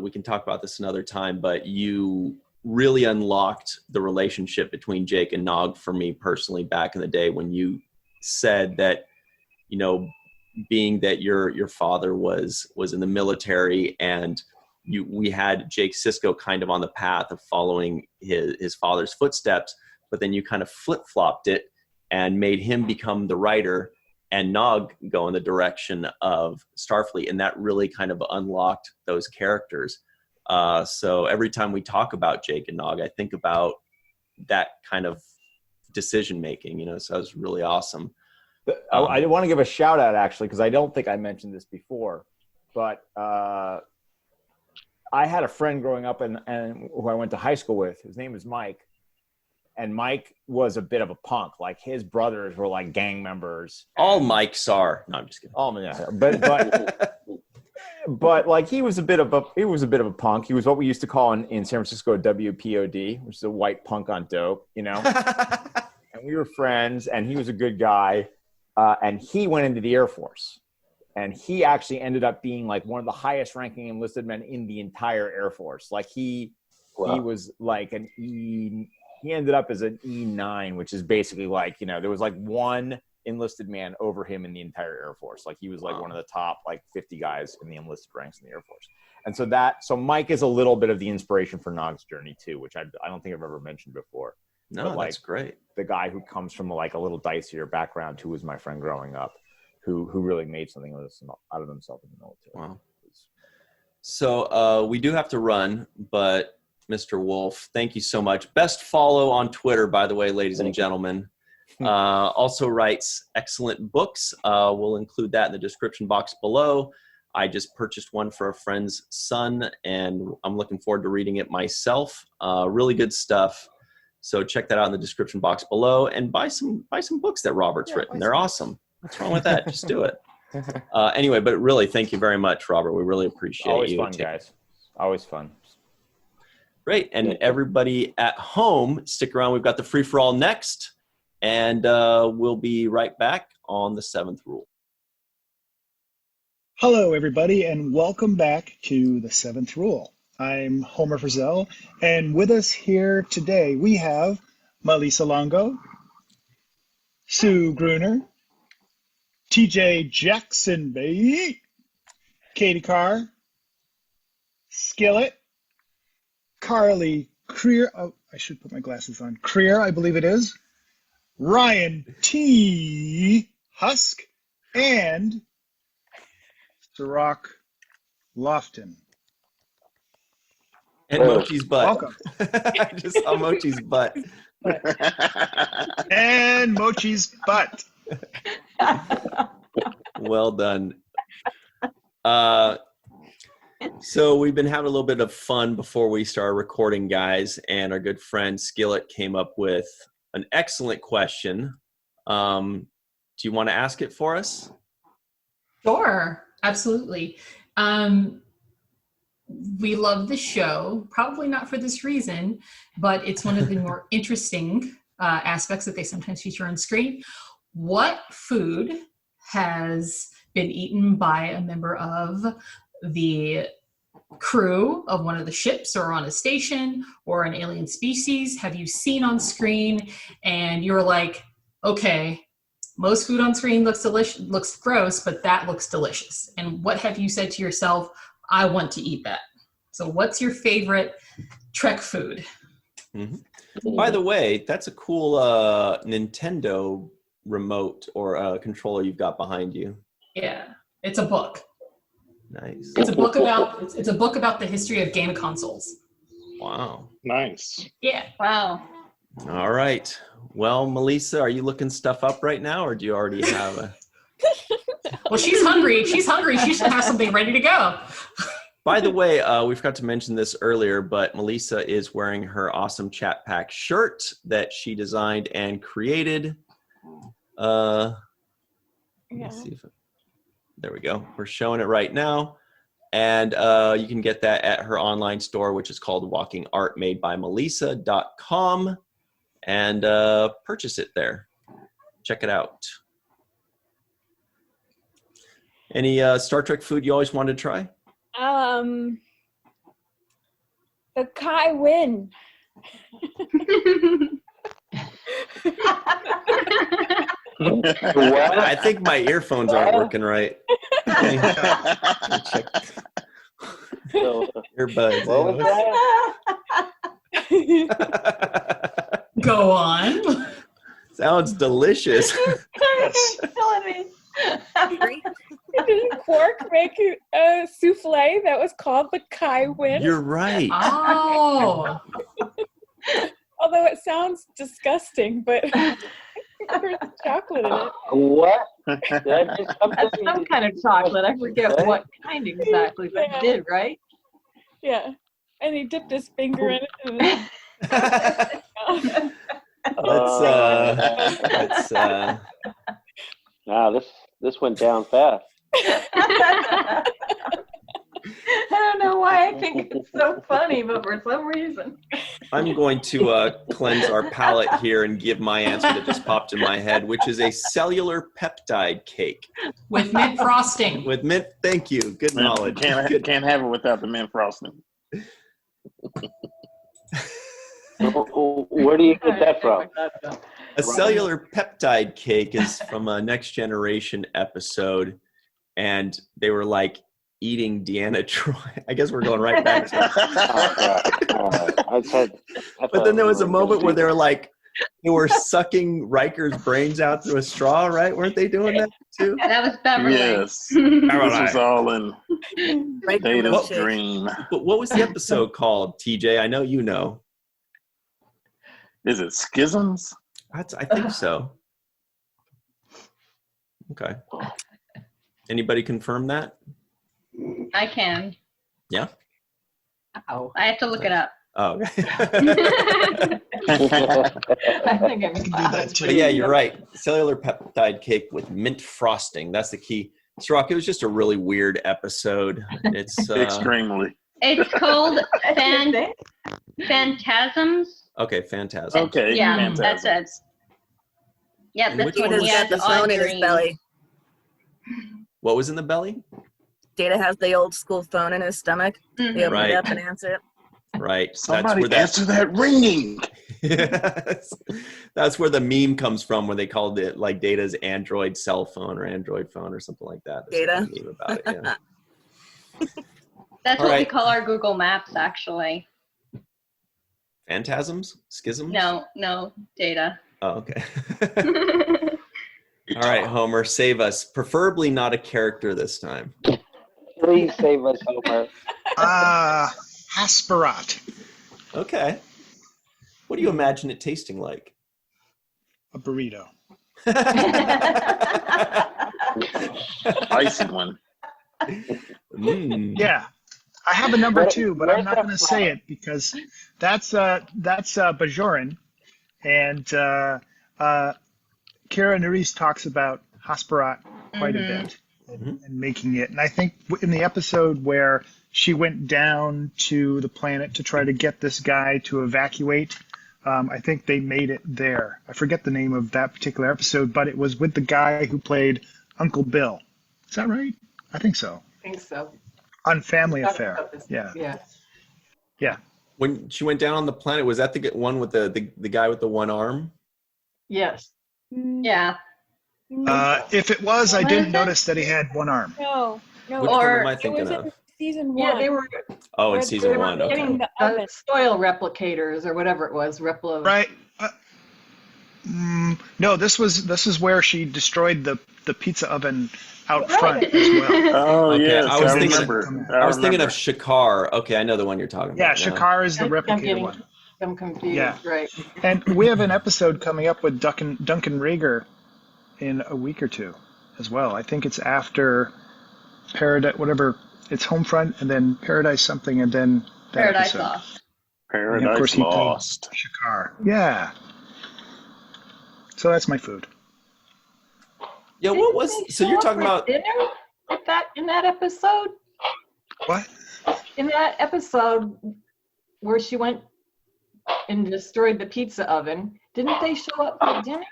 we can talk about this another time, but you really unlocked the relationship between Jake and Nog for me personally back in the day, when you said that, being that your father was in the military, and we had Jake Sisko kind of on the path of following his father's footsteps, but then you kind of flip-flopped it and made him become the writer and Nog go in the direction of Starfleet. And that really kind of unlocked those characters. So every time we talk about Jake and Nog, I think about that kind of decision making, you know, so it's really awesome. I want to give a shout out actually, because I don't think I mentioned this before, but I had a friend growing up and who I went to high school with. His name was Mike. And Mike was a bit of a punk. Like his brothers were like gang members. All Mikes are. No, I'm just kidding. Oh yeah, but like he was a bit of a punk. He was what we used to call in San Francisco WPOD, which is a white punk on dope, you know. And we were friends, and he was a good guy. And he went into the Air Force, and he actually ended up being like one of the highest ranking enlisted men in the entire Air Force. Like he was like he ended up as an E9, which is basically like, you know, there was like one enlisted man over him in the entire Air Force. Like he was like one of the top like 50 guys in the enlisted ranks in the Air Force. And so Mike is a little bit of the inspiration for Nog's journey too, which I don't think I've ever mentioned before. No, but, like, that's great. The guy who comes from like a little dicier background, who was my friend growing up, who really made something out of himself in the military. Wow. So we do have to run, but Mr. Wolfe, thank you so much. Best follow on Twitter, by the way, ladies and gentlemen. Also writes excellent books. We'll include that in the description box below. I just purchased one for a friend's son, and I'm looking forward to reading it myself. Really good stuff. So check that out in the description box below, and buy some books that Robert's written. They're awesome. What's wrong with that? Just do it. Anyway, but really, thank you very much, Robert. We really appreciate Always you. Always fun, guys. Always fun. Great. And everybody at home, stick around. We've got the free-for-all next, and we'll be right back on the 7th Rule. Hello, everybody, and welcome back to the 7th Rule. I'm Homer Frizzell, and with us here today, we have Malissa Longo, Sue Gruner, TJ Jackson-Bey, Katie Carr, Skillet, Carly Creer, oh, I should put my glasses on, Creer, I believe it is, Ryan T. Husk, and Cirroc Lofton. And Mochi's butt. Welcome. I just saw Mochi's butt. And Mochi's butt. Well done. So we've been having a little bit of fun before we started recording, guys, and our good friend Skillet came up with an excellent question. Do you want to ask it for us? Sure, absolutely. We love the show, probably not for this reason, but it's one of the more interesting aspects that they sometimes feature on screen. What food has been eaten by a member of the crew of one of the ships or on a station or an alien species have you seen on screen and you're like, okay, most food on screen looks gross, but that looks delicious. And what have you said to yourself, I want to eat that? So what's your favorite Trek food? Mm-hmm. By the way, that's a cool Nintendo remote or controller you've got behind you. Yeah, it's a book. Nice. It's a book about the history of game consoles. Wow. Nice. Yeah. Wow. All right. Well, Malissa, are you looking stuff up right now, or do you already have a... Well, she's hungry. She should have something ready to go. By the way, we forgot to mention this earlier, but Malissa is wearing her awesome Chat Pack shirt that she designed and created. Let me see if there we go. We're showing it right now. And you can get that at her online store, which is called walkingartmadebymelissa.com, and purchase it there. Check it out. Any Star Trek food you always wanted to try? The Kai Wynn. I think my earphones aren't working right. Check. Earbuds. What was that? Go on. Sounds delicious. Didn't Quark make a souffle that was called the Kai Win. You're right. Oh, Although it sounds disgusting, but there's chocolate in it. What? Did I miss something? That's some kind of chocolate. I forget Okay. what kind exactly, but Yeah. he did, right? Yeah. And he dipped his finger in it. And That's Wow, this went down fast. I don't know why I think it's so funny, but for some reason. I'm going to cleanse our palate here and give my answer that just popped in my head, which is a cellular peptide cake with mint frosting. with mint. Thank you. Good knowledge. Good. Can't have it without the mint frosting. Where do you get that from? A cellular peptide cake is from a Next Generation episode, and they were like eating Deanna Troy. I guess we're going right back to But then there was a moment where they were sucking Riker's brains out through a straw, right? Weren't they doing that too? That was Beverly. Yes. This was all in Data's Well, dream. But what was the episode called, TJ? I know you know. Is it Schisms? I think so. Okay. Anybody confirm that? I can. Yeah? Oh, I have to look it up. Oh, okay. I think it was. do that too. But yeah, you're right. Cellular peptide cake with mint frosting. That's the key. Cirroc, it was just a really weird episode. It's Extremely. It's called Phantasms. okay, Phantasm. Okay. Yeah, fantastic. that's it. Yeah, And that's which what one he was has the on phone in his green. belly. What was in the belly? Data has the old school phone in his stomach. Mhm. They open Right. it up and answer it. Right. Somebody that's answer that ringing. Yes. That's where the meme comes from, where they called it like Data's Android cell phone or Android phone or something like that. There's Data? a meme about it, yeah. That's All what we right. call our Google Maps, actually. Phantasms? Schisms? No, data. Oh, okay. All right, Homer, save us. Preferably not a character this time. Please save us, Homer. Hasperat. Okay. What do you imagine it tasting like? A burrito. Icy one. Mm. Yeah. I have a number Where- two, but where's I'm not that going to say it because that's Bajoran, and Kira Nerys talks about Hasperat quite a bit and making it. And I think in the episode where she went down to the planet to try to get this guy to evacuate, I think they made it there. I forget the name of that particular episode, but it was with the guy who played Uncle Bill. Is that right? I think so. I think so. On Family Affair. Yeah. Yeah. Yeah. When she went down on the planet, was that the one with the guy with the one arm? Yes. Yeah. If it was, I What didn't is it? notice that he had one arm. No. Which one Or am I It thinking was of? in season Yeah, one. they were Oh, in Where season they were one. getting Okay. the oven. soil replicators or whatever it was. Right. No, this is where she destroyed the pizza oven out front as well. Oh, Okay, yes. I was thinking- remember. I was thinking remember. of Shakar. Okay, I know the one you're talking Yeah, about. now. Shakar is the I'm replicator getting one. them confused. Yeah. Right. And we have an episode coming up with Duncan Rager in a week or two as well. I think it's after Paradise, whatever. It's Homefront, and then Paradise something, and then that Paradise episode. Lost. And of course Paradise he played Lost. Shakar. Yeah. So that's my food. Yeah, what was? Didn't they So show you're up talking for about? dinner with that in that episode? What? In that episode where she went and destroyed the pizza oven, didn't they show up for dinner?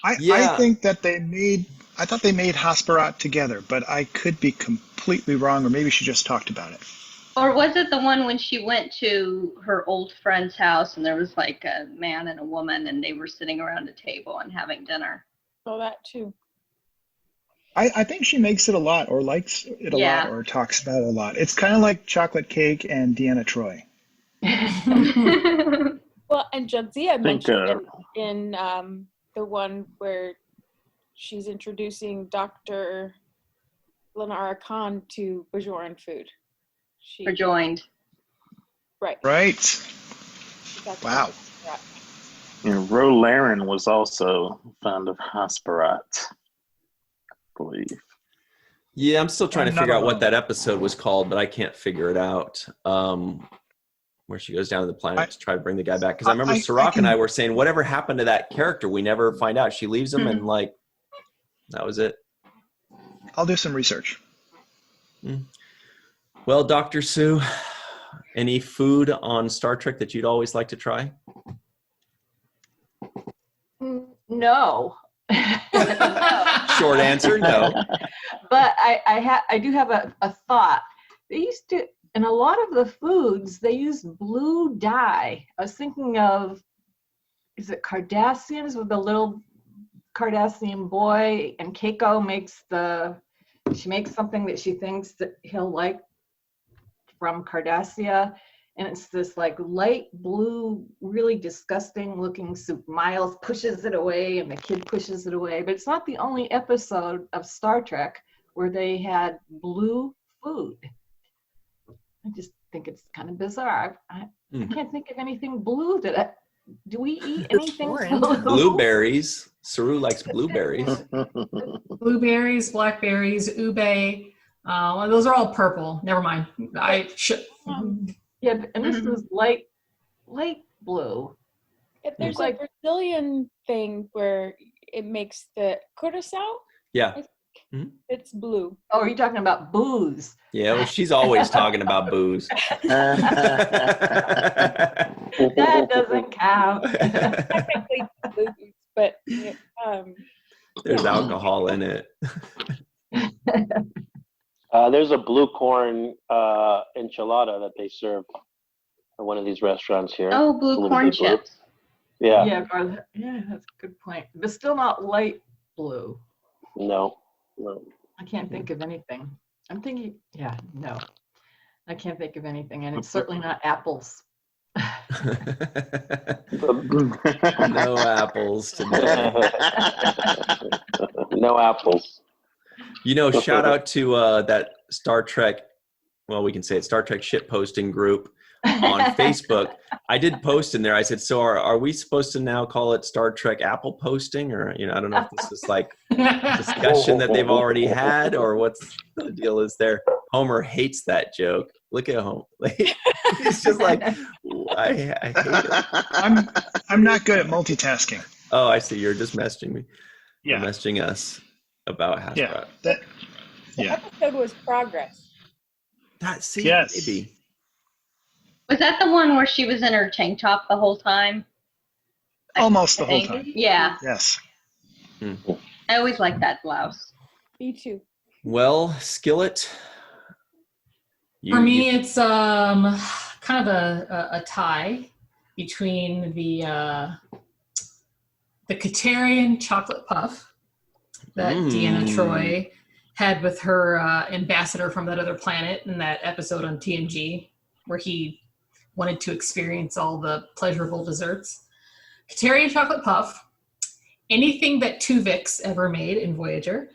I Yeah. think that I thought they made Hasperat together, but I could be completely wrong, or maybe she just talked about it. Or was it the one when she went to her old friend's house and there was like a man and a woman and they were sitting around a table and having dinner? Oh, that too. I think she makes it a lot, or likes it a Yeah. lot, or talks about it a lot. It's kind of like chocolate cake and Deanna Troy. Well, and Jadzia think, mentioned it in the one where she's introducing Dr. Arucan to Bajoran food. Or joined. Right. Right. Exactly. Wow. Yeah. And Ro Laren was also fond of Hasperat, I believe. Yeah, I'm still trying to I'm not figure out what alone. that episode was called, but I can't figure it out. Where she goes down to the planet to try to bring the guy back. Because I remember Cirroc and I were saying, whatever happened to that character? We never find out. She leaves him and like, that was it. I'll do some research. Well, Dr. Sue, any food on Star Trek that you'd always like to try? No. Short answer, no. But I do have a thought. They used to, in a lot of the foods, they use blue dye. I was thinking of, is it Cardassians with the little Cardassian boy, and Keiko makes something that she thinks that he'll like from Cardassia, and it's this like light blue, really disgusting looking soup. Miles pushes it away and the kid pushes it away, but it's not the only episode of Star Trek where they had blue food. I just think it's kind of bizarre. I can't think of anything blue do we eat anything blue? Blueberries. Saru likes blueberries. Blueberries, blackberries, ube. Well, those are all purple. Never mind. Yeah, and this is light blue. There's a Brazilian thing where it makes the curacao. Yeah. It's blue. Oh, are you talking about booze? Yeah, well, she's always talking about booze. That doesn't count. Technically booze, but there's alcohol in it. There's a blue corn enchilada that they serve at one of these restaurants here. Oh, blue corn chips. Yeah. Yeah, that's a good point. But still not light blue. No. I can't think of anything. I'm thinking, no. I can't think of anything, and it's certainly not apples. No apples today. No apples. You know, shout out to that Star Trek, well, we can say it, Star Trek shitposting group on Facebook. I did post in there. I said, so are we supposed to now call it Star Trek Apple posting? Or, I don't know if this is like a discussion that they've already had or what's the deal is there. Homer hates that joke. Look at Homer. He's just like, I hate it. I'm not good at multitasking. Oh, I see. You're just messaging me. Yeah. You're messaging us about Hasbro. The episode was Progress. Maybe. Was that the one where she was in her tank top the whole time? Almost the whole time. Yeah. Yes. I always like that blouse. Me too. Well, Skillet. For me, it's kind of a tie between the Katarian chocolate puff that Deanna Troi had with her ambassador from that other planet in that episode on TNG, where he wanted to experience all the pleasurable desserts. Katarian chocolate puff, anything that Tuvix ever made in Voyager.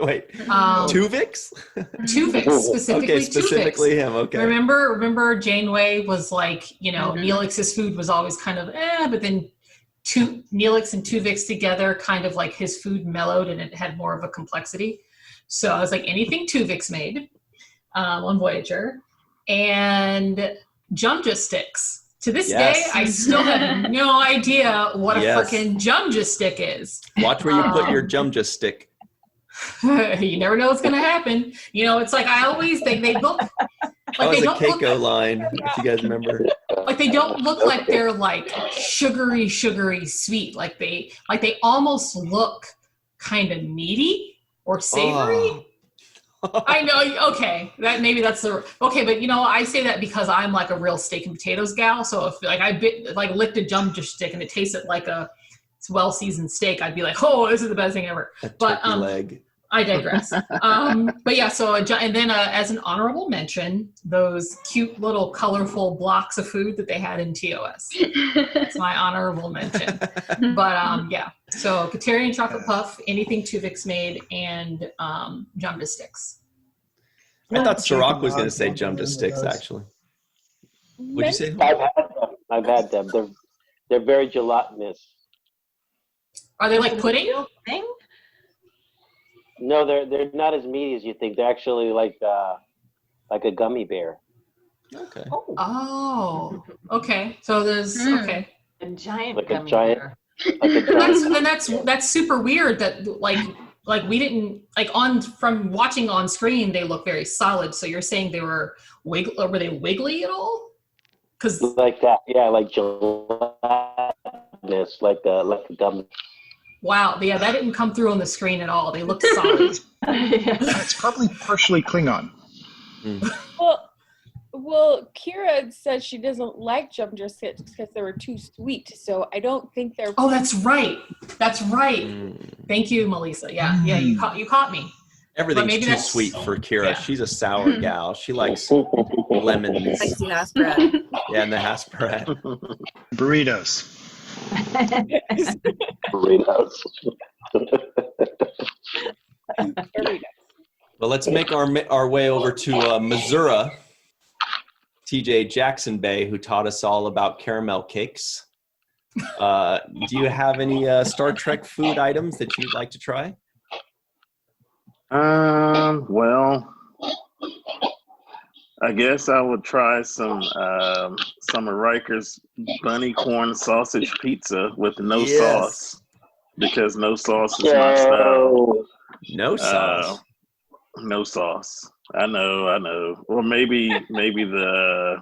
Wait. Tuvix? Tuvix, specifically specifically Tuvix. him, okay. Remember Janeway was like, Neelix's food was always kind of but then Neelix and Tuvix together, kind of like his food mellowed and it had more of a complexity. So I was like, anything Tuvix made on Voyager. And Jumja sticks. To this day, I still have no idea what a freaking Jumja stick is. Watch where you put your Jumja stick. You never know what's going to happen. It's like I always think they look like they don't look. That was a Keiko line, if you guys remember. Like they don't look like they're like sugary sweet. Like they almost look kind of meaty or savory. I know. Okay, but I say that because I'm like a real steak and potatoes gal. So if like I licked a Jumja stick and it tasted like a well-seasoned steak, I'd be like, oh, this is the best thing ever. Turkey leg. I digress. But yeah, so and then as an honorable mention, those cute little colorful blocks of food that they had in TOS. That's my honorable mention. But So Kateri and chocolate puff, anything Tuvix made, and Jumda sticks. I thought Cirroc was Chicken going to say nuggets, Jumda with sticks, those. actually. What'd you say? I've had them. They're very gelatinous. Are they like pudding? Thing? No, they're not as meaty as you think. They're actually like a gummy bear. Okay. Oh, okay. So there's okay. A giant Like a gummy giant- bear. Like a Then that's super weird. That like we didn't like from watching on screen. They look very solid. So you're saying they were were they wiggly at all? Because like that, yeah, like gelatinous, like a gummy. wow, yeah, that didn't come through on the screen at all. They looked solid. It's probably partially Klingon. Well, Kira said she doesn't like Jumda sticks because they were too sweet. So I don't think they're. Oh, that's right. That's right. Thank you, Melissa. Yeah, you caught me. Everything's maybe too that's- sweet for Kira. yeah. She's a sour gal. She likes Like lemons. the Hasbrat. Yeah, and the Hasbrat. Burritos. Burritos. Well, let's make our way over to Missouri. TJ Jackson-Bey, who taught us all about caramel cakes. Do you have any Star Trek food items that you'd like to try? Well, I guess I would try some of Riker's bunny corn sausage pizza with no Yes. sauce, because no sauce is my style. No sauce. No sauce. I know. Or maybe the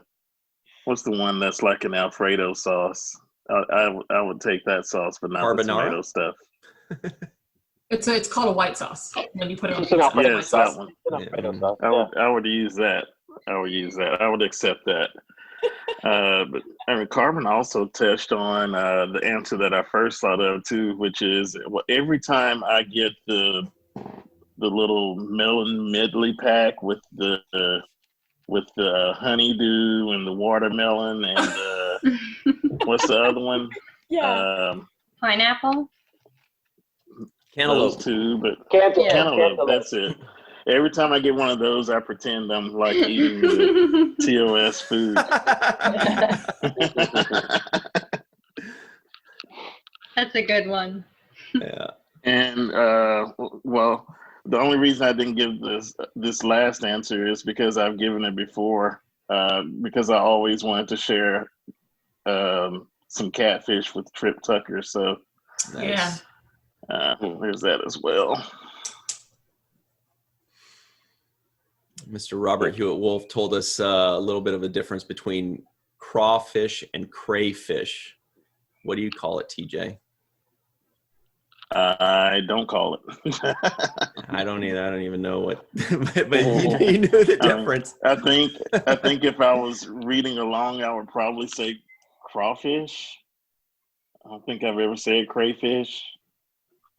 what's the one that's like an Alfredo sauce? I would take that sauce, but not the Carbonara? tomato stuff. It's called a white sauce when you put it on It's an pizza. Alfredo Yes, sauce. that one. It's an Alfredo sauce, I would use that. I would accept that. But I mean, Carmen also touched on the answer that I first thought of too, which is, well, every time I get the little melon medley pack with the honeydew and the watermelon and what's the other one? Yeah. Pineapple. Cantaloupe. Those two, but Cantaloupe. cantaloupe. That's it. Every time I get one of those, I pretend I'm like eating the TOS food. That's a good one. Yeah. And well, the only reason I didn't give this last answer is because I've given it before. Because I always wanted to share some catfish with Trip Tucker. So Yeah. there's that as well. Mr. Robert Hewitt Wolfe told us a little bit of a difference between crawfish and crayfish. What do you call it, TJ? I don't call it. I don't either. I don't even know what, but you knew the difference. I think if I was reading along, I would probably say crawfish. I don't think I've ever said crayfish.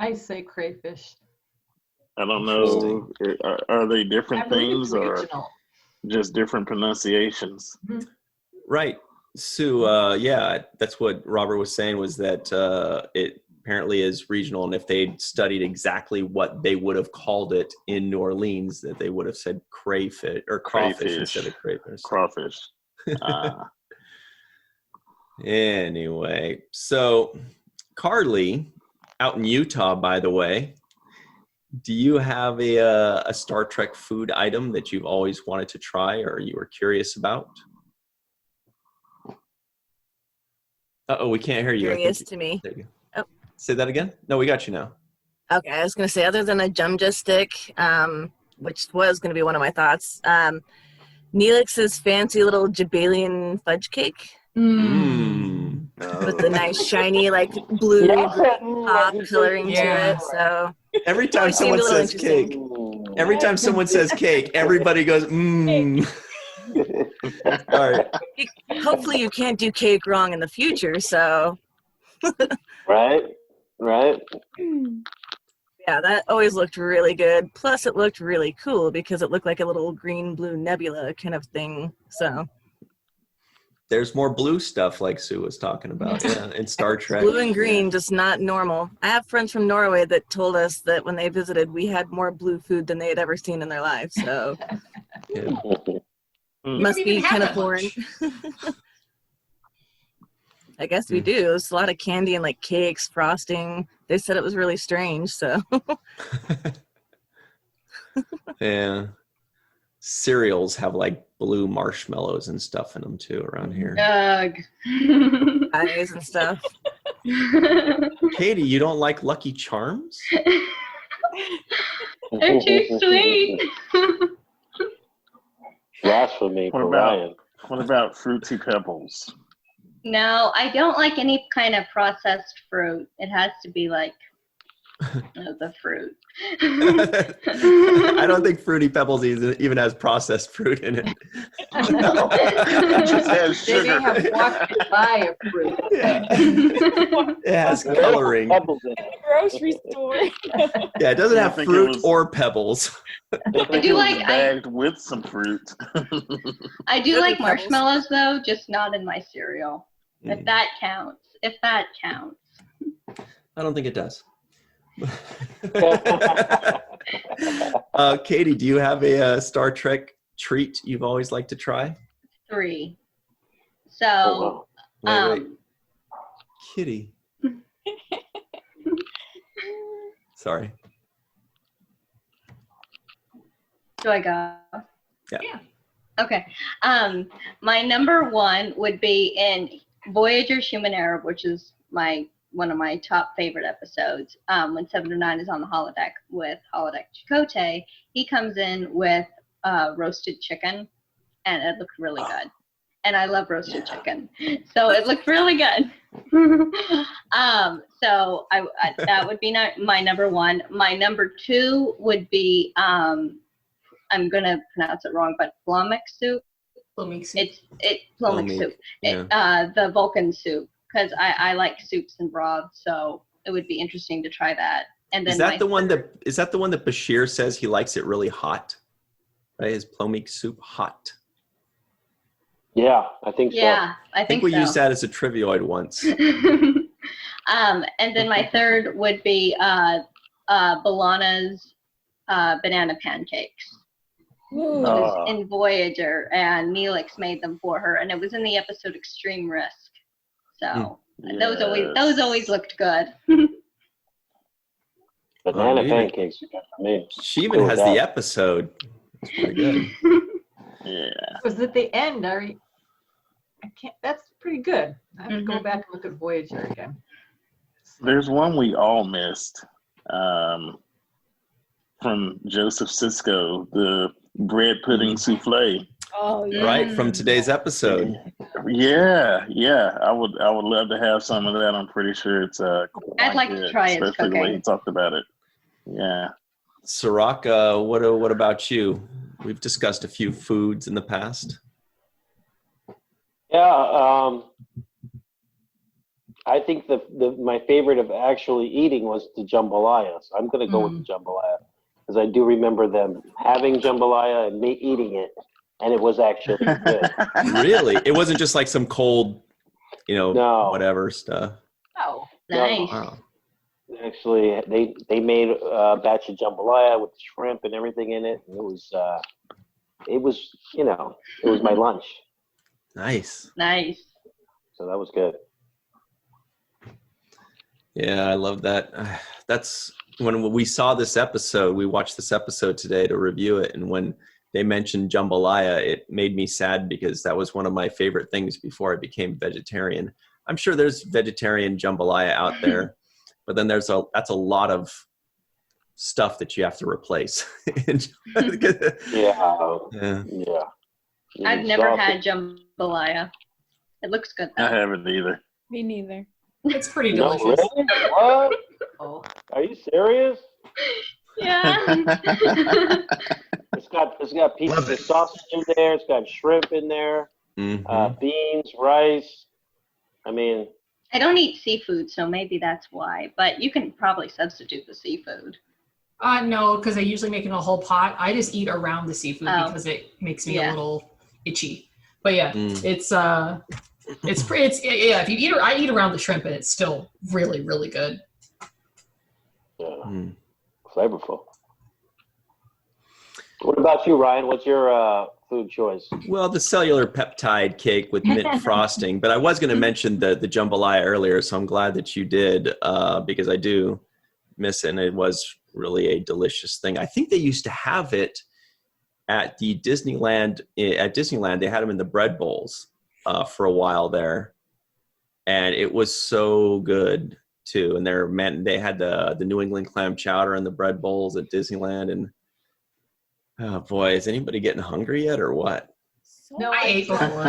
I say crayfish. I don't know. Are they different I believe things it's or regional. just different pronunciations? Right. Sue, yeah, that's what Robert was saying, was that it apparently is regional, and if they'd studied exactly what they would have called it in New Orleans, that they would have said crayfish or crawfish instead of crayfish. Crawfish. Anyway, so Carly, out in Utah, by the way, do you have a Star Trek food item that you've always wanted to try or you were curious about? Uh-oh, we can't hear you. Curious to me. There you go. Oh. Say that again? No, we got you now. Okay, I was going to say, other than a Jumda stick, which was going to be one of my thoughts, Neelix's fancy little Jabalian fudge cake with the nice shiny like blue top coloring to it. So every time someone seemed a says little cake, every time someone says cake, everybody goes, mmm. All right. Hopefully you can't do cake wrong in the future, so. Right. Yeah, that always looked really good. Plus it looked really cool because it looked like a little green-blue nebula kind of thing, so. there's more blue stuff like Sue was talking about. Yeah, in Star Trek. Blue and green, just not normal. I have friends from Norway that told us that when they visited, we had more blue food than they had ever seen in their lives. So Yeah. must be kind of foreign. I guess we do. There's a lot of candy and like cakes, frosting. They said it was really strange. So Yeah. Cereals have like blue marshmallows and stuff in them too around here. Ugh. eyes and stuff. Katie, you don't like Lucky Charms? They're too sweet. Blasphemy for Ryan. What about Fruity Pebbles? No, I don't like any kind of processed fruit. It has to be like the fruit. I don't think Fruity Pebbles even has processed fruit in it. No, it just has They may sugar. have walked by a fruit. Yeah. It has coloring. Pebbles in it. Grocery store. Yeah, it doesn't I have think it fruit was- or pebbles. I think do it was like- bagged with some fruit. I do Fruity like Pebbles. marshmallows though, just not in my cereal. If Mm. that counts. If that counts. I don't think it does. Katie, do you have a Star Trek treat you've always liked to try? 3. Oh, So, wow. Wait. Kitty. Sorry. do I go? Yeah. Okay. My number 1 would be in Voyager's Human Era, which is one of my top favorite episodes. When 7 to 9 is on the holodeck with holodeck Chakotay, he comes in with roasted chicken, and it looked really good. And I love roasted chicken, so it looked really good. So that would be my number 1. My number 2 would be I'm gonna pronounce it wrong, but Plumix soup. Plumix soup. It's Plumix soup. Yeah. The Vulcan soup, because I like soups and broths, so it would be interesting to try that. And then Is that the one that Bashir says he likes it really hot? Right? Is Plumix soup hot? Yeah, I think so. Yeah, I I think so. we used that as a trivioid once. And then my third would be B'Elanna's banana pancakes. Ooh. It was in Voyager, and Neelix made them for her, and it was in the episode Extreme Risk. So those always looked good. Banana maybe. pancakes are good for me. She even Cool has with the that. episode. It's pretty good. Yeah. Was at the end, I can't, that's pretty good. I have to go back and look at Voyager again. There's one we all missed from Joseph Sisko, the bread pudding souffle. Oh, yeah. Right, from today's episode. Yeah. I would love to have some of that. I'm pretty sure it's I'd like to good, try his especially the way cooking. he talked about it. Yeah. Cirroc, what about you? We've discussed a few foods in the past. Yeah, I think my favorite of actually eating was the jambalaya. So I'm going to go with the jambalaya because I do remember them having jambalaya and me eating it, and it was actually good. Really? It wasn't just like some cold, No. whatever stuff. Oh, Nice. Wow. Actually, they made a batch of jambalaya with shrimp and everything in it. And it was my lunch. Nice. Nice. So that was good. Yeah, I love that. That's when we saw this episode, we watched this episode today to review it. And when they mentioned jambalaya, it made me sad because that was one of my favorite things before I became vegetarian. I'm sure there's vegetarian jambalaya out there, but then that's a lot of stuff that you have to replace. Yeah. I've never had jambalaya. It looks good I though. haven't either. Me neither. It's pretty No, delicious. really? What? oh. Are you serious? Yeah. It's got pieces Love of it. sausage in there. It's got shrimp in there, Mhm. beans, rice. I mean, I don't eat seafood, so maybe that's why. But you can probably substitute the seafood. No, because I usually make it in a whole pot. I just eat around the seafood Oh. because it makes me Yeah. a little itchy. But yeah, it's yeah. If you eat, I eat around the shrimp, and it's still really, really good. Yeah, flavorful. What about you, Ryan? What's your food choice? Well, the cellular peptide cake with mint frosting, but I was going to mention the jambalaya earlier, so I'm glad that you did, because I do miss it, and it was really a delicious thing. I think they used to have it at the Disneyland. At Disneyland, they had them in the bread bowls for a while there, and it was so good too. And they had the New England clam chowder in the bread bowls at Disneyland, and oh boy, is anybody getting hungry yet or what? No, I ate before.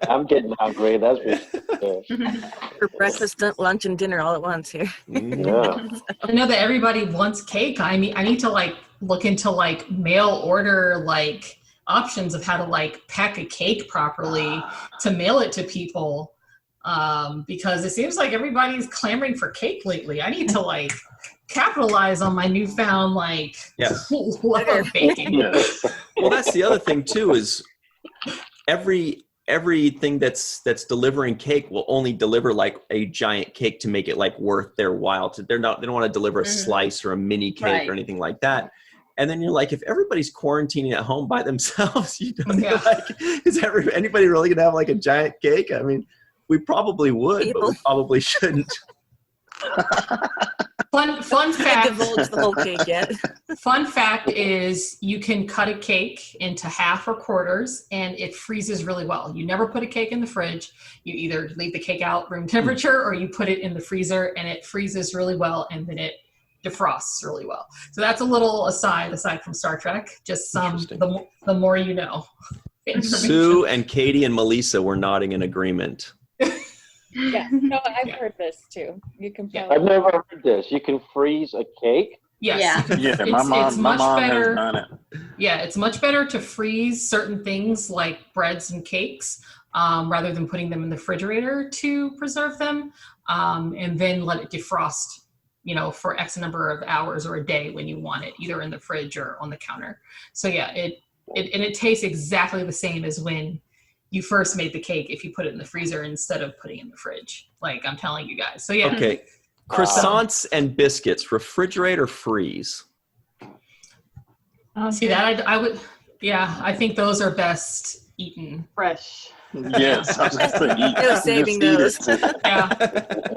I'm getting hungry. That's for sure. For breakfast, lunch, and dinner all at once here. Yeah. I know that everybody wants cake. I mean, I need to like look into like mail order like options of how to like pack a cake properly to mail it to people, because it seems like everybody's clamoring for cake lately. I need to like capitalize on my newfound like love of baking. Well, that's the other thing too, is everything that's delivering cake will only deliver like a giant cake to make it like worth their while. They don't want to deliver a slice or a mini cake or anything like that. And then you're like, if everybody's quarantining at home by themselves, you're like, is anybody really gonna have like a giant cake? I mean, we probably would, but we probably shouldn't. Fun fact. Divulge the whole cake yet. Fun fact is you can cut a cake into half or quarters, and it freezes really well. You never put a cake in the fridge. You either leave the cake out room temperature, or you put it in the freezer, and it freezes really well, and then it defrosts really well. So that's a little aside from Star Trek. Just the more you know. Sue and Katie and Malissa were nodding in agreement. Yeah, no, I've heard this too. You can. I've never heard this. You can freeze a cake. Yes. Yeah, my mom has done it. Yeah, it's much better to freeze certain things like breads and cakes, rather than putting them in the refrigerator to preserve them, and then let it defrost, for X number of hours or a day when you want it, either in the fridge or on the counter. So yeah, it tastes exactly the same as when you first made the cake if you put it in the freezer instead of putting it in the fridge. Like I'm telling you guys. So yeah. Okay. Croissants and biscuits, refrigerate or freeze? See that I would, I think those are best eaten fresh. Yes, I was just saying, no saving those. Yeah.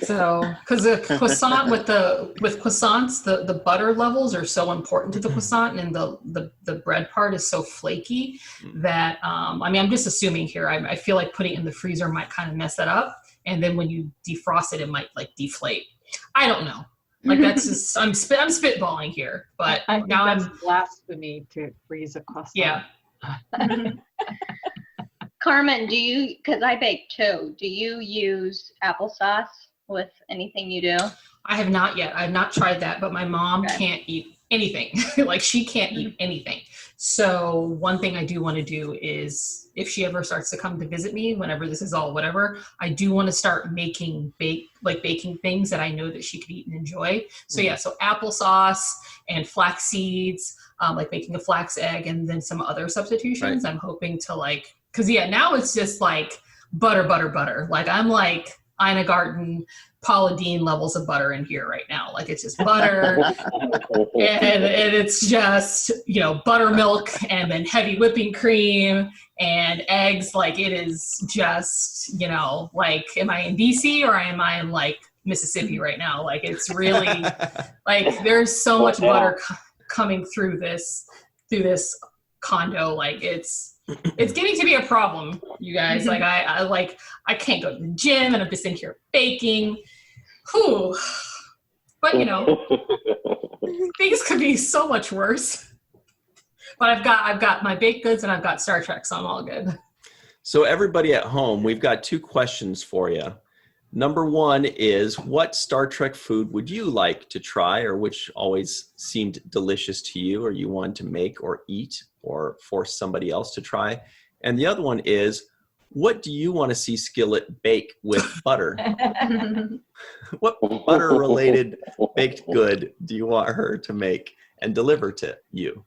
So, because the croissant with croissants, the butter levels are so important to the croissant, and the bread part is so flaky that I'm just assuming here. I feel like putting it in the freezer might kind of mess that up, and then when you defrost it, it might like deflate. I don't know. Like that's just I'm spitballing here, but I think that's blasphemy to freeze a croissant. Yeah. Carmen, because I bake too, do you use applesauce with anything you do? I have not yet. I have not tried that, but my mom can't eat anything. Like she can't eat anything. So one thing I do want to do is if she ever starts to come to visit me, whenever this is all whatever, I do want to start making baking things that I know that she could eat and enjoy. So so applesauce and flax seeds, like making a flax egg, and then some other substitutions. Right. I'm hoping to because now it's just like butter. Like I'm like Ina Garten, Paula Deen levels of butter in here right now. Like it's just butter and it's just, buttermilk and then heavy whipping cream and eggs. Like it is just, like, am I in DC or am I in like Mississippi right now? Like it's really like there's so much butter coming through this condo. Like it's getting to be a problem, you guys. Like I can't go to the gym and I'm just in here baking. Whew. But things could be so much worse. But I've got my baked goods and I've got Star Trek, so I'm all good. So everybody at home, we've got 2 questions for you. Number 1 is, what Star Trek food would you like to try, or which always seemed delicious to you, or you wanted to make or eat or force somebody else to try? And the other one is, what do you want to see Skillet bake with butter? What butter-related baked good do you want her to make and deliver to you?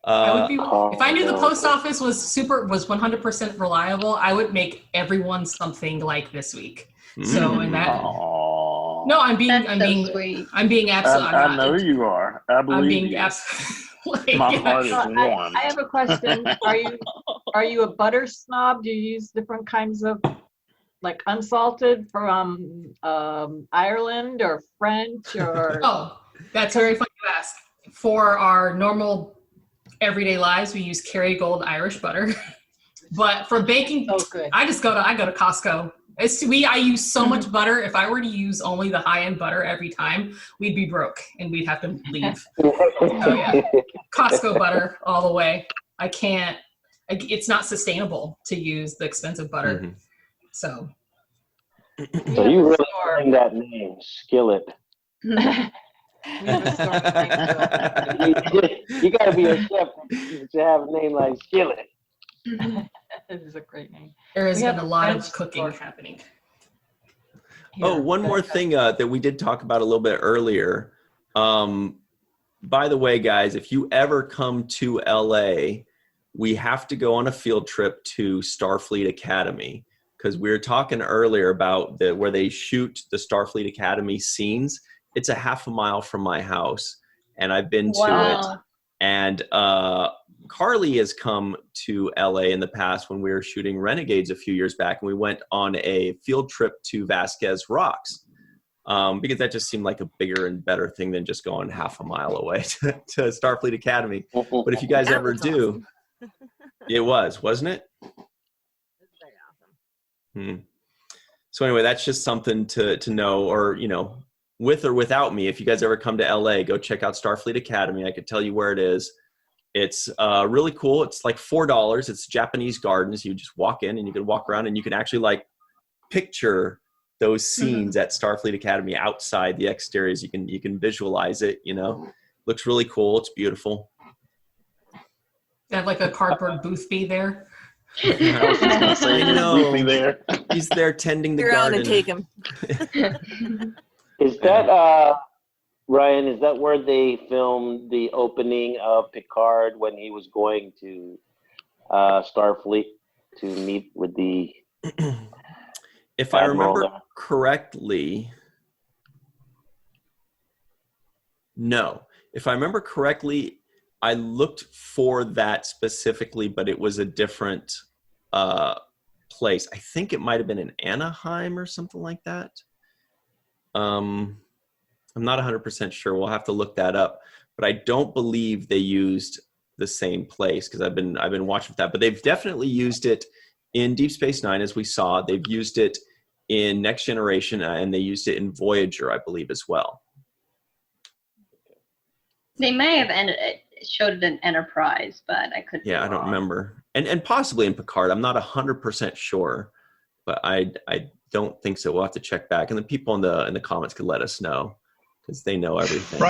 I would be, if I knew the post office was 100% reliable, I would make everyone something like this week. So in that, no, I'm being absolutely. I know you are. I believe I'm being you. absolutely. My heart is warm. I have a question. Are you a butter snob? Do you use different kinds of, like, unsalted from Ireland or French or? Oh, that's very funny to ask. For our normal everyday lives, we use Kerrygold Irish butter. But for baking, good. I go to Costco. I use so much butter. If I were to use only the high-end butter every time, we'd be broke and we'd have to leave. Oh yeah, Costco butter all the way. I can't. It's not sustainable to use the expensive butter. Mm-hmm. So you really earned that name, Skillet. We have a store You got to be a chef to have a name like Skillet. It is a great name. There has We been have a lot French of cooking store. happening. Oh, one more thing that we did talk about a little bit earlier. By the way, guys, if you ever come to LA, we have to go on a field trip to Starfleet Academy, because we were talking earlier about where they shoot the Starfleet Academy scenes. It's a half a mile from my house, and I've been to it. And Carly has come to LA in the past when we were shooting Renegades a few years back, and we went on a field trip to Vasquez Rocks, because that just seemed like a bigger and better thing than just going half a mile away to Starfleet Academy. But if you guys ever do, it wasn't it? It's very awesome. So anyway, that's just something to know, or, you know, with or without me, if you guys ever come to LA, go check out Starfleet Academy. I could tell you where it is. It's really cool. It's like $4. It's Japanese gardens. You just walk in and you can walk around and you can actually like picture those scenes at Starfleet Academy outside the exteriors. You can visualize it, you know. Looks really cool. It's beautiful. They have like a cardboard booth be there. I know. There. He's there tending the Go around garden. and take him. Is that Ryan? Is that where they filmed the opening of Picard when he was going to Starfleet to meet with the? If I Admiral remember there? correctly, no. If I remember correctly, I looked for that specifically, but it was a different place. I think it might have been in Anaheim or something like that. I'm not 100% sure. We'll have to look that up. But I don't believe they used the same place, because I've been watching that. But they've definitely used it in Deep Space Nine, as we saw. They've used it in Next Generation, and they used it in Voyager, I believe, as well. They may have showed it in Enterprise, but I couldn't. Yeah, I don't remember. And possibly in Picard. I'm not 100% sure, but I don't think so. We'll have to check back. And the people in the comments could let us know, because they know everything.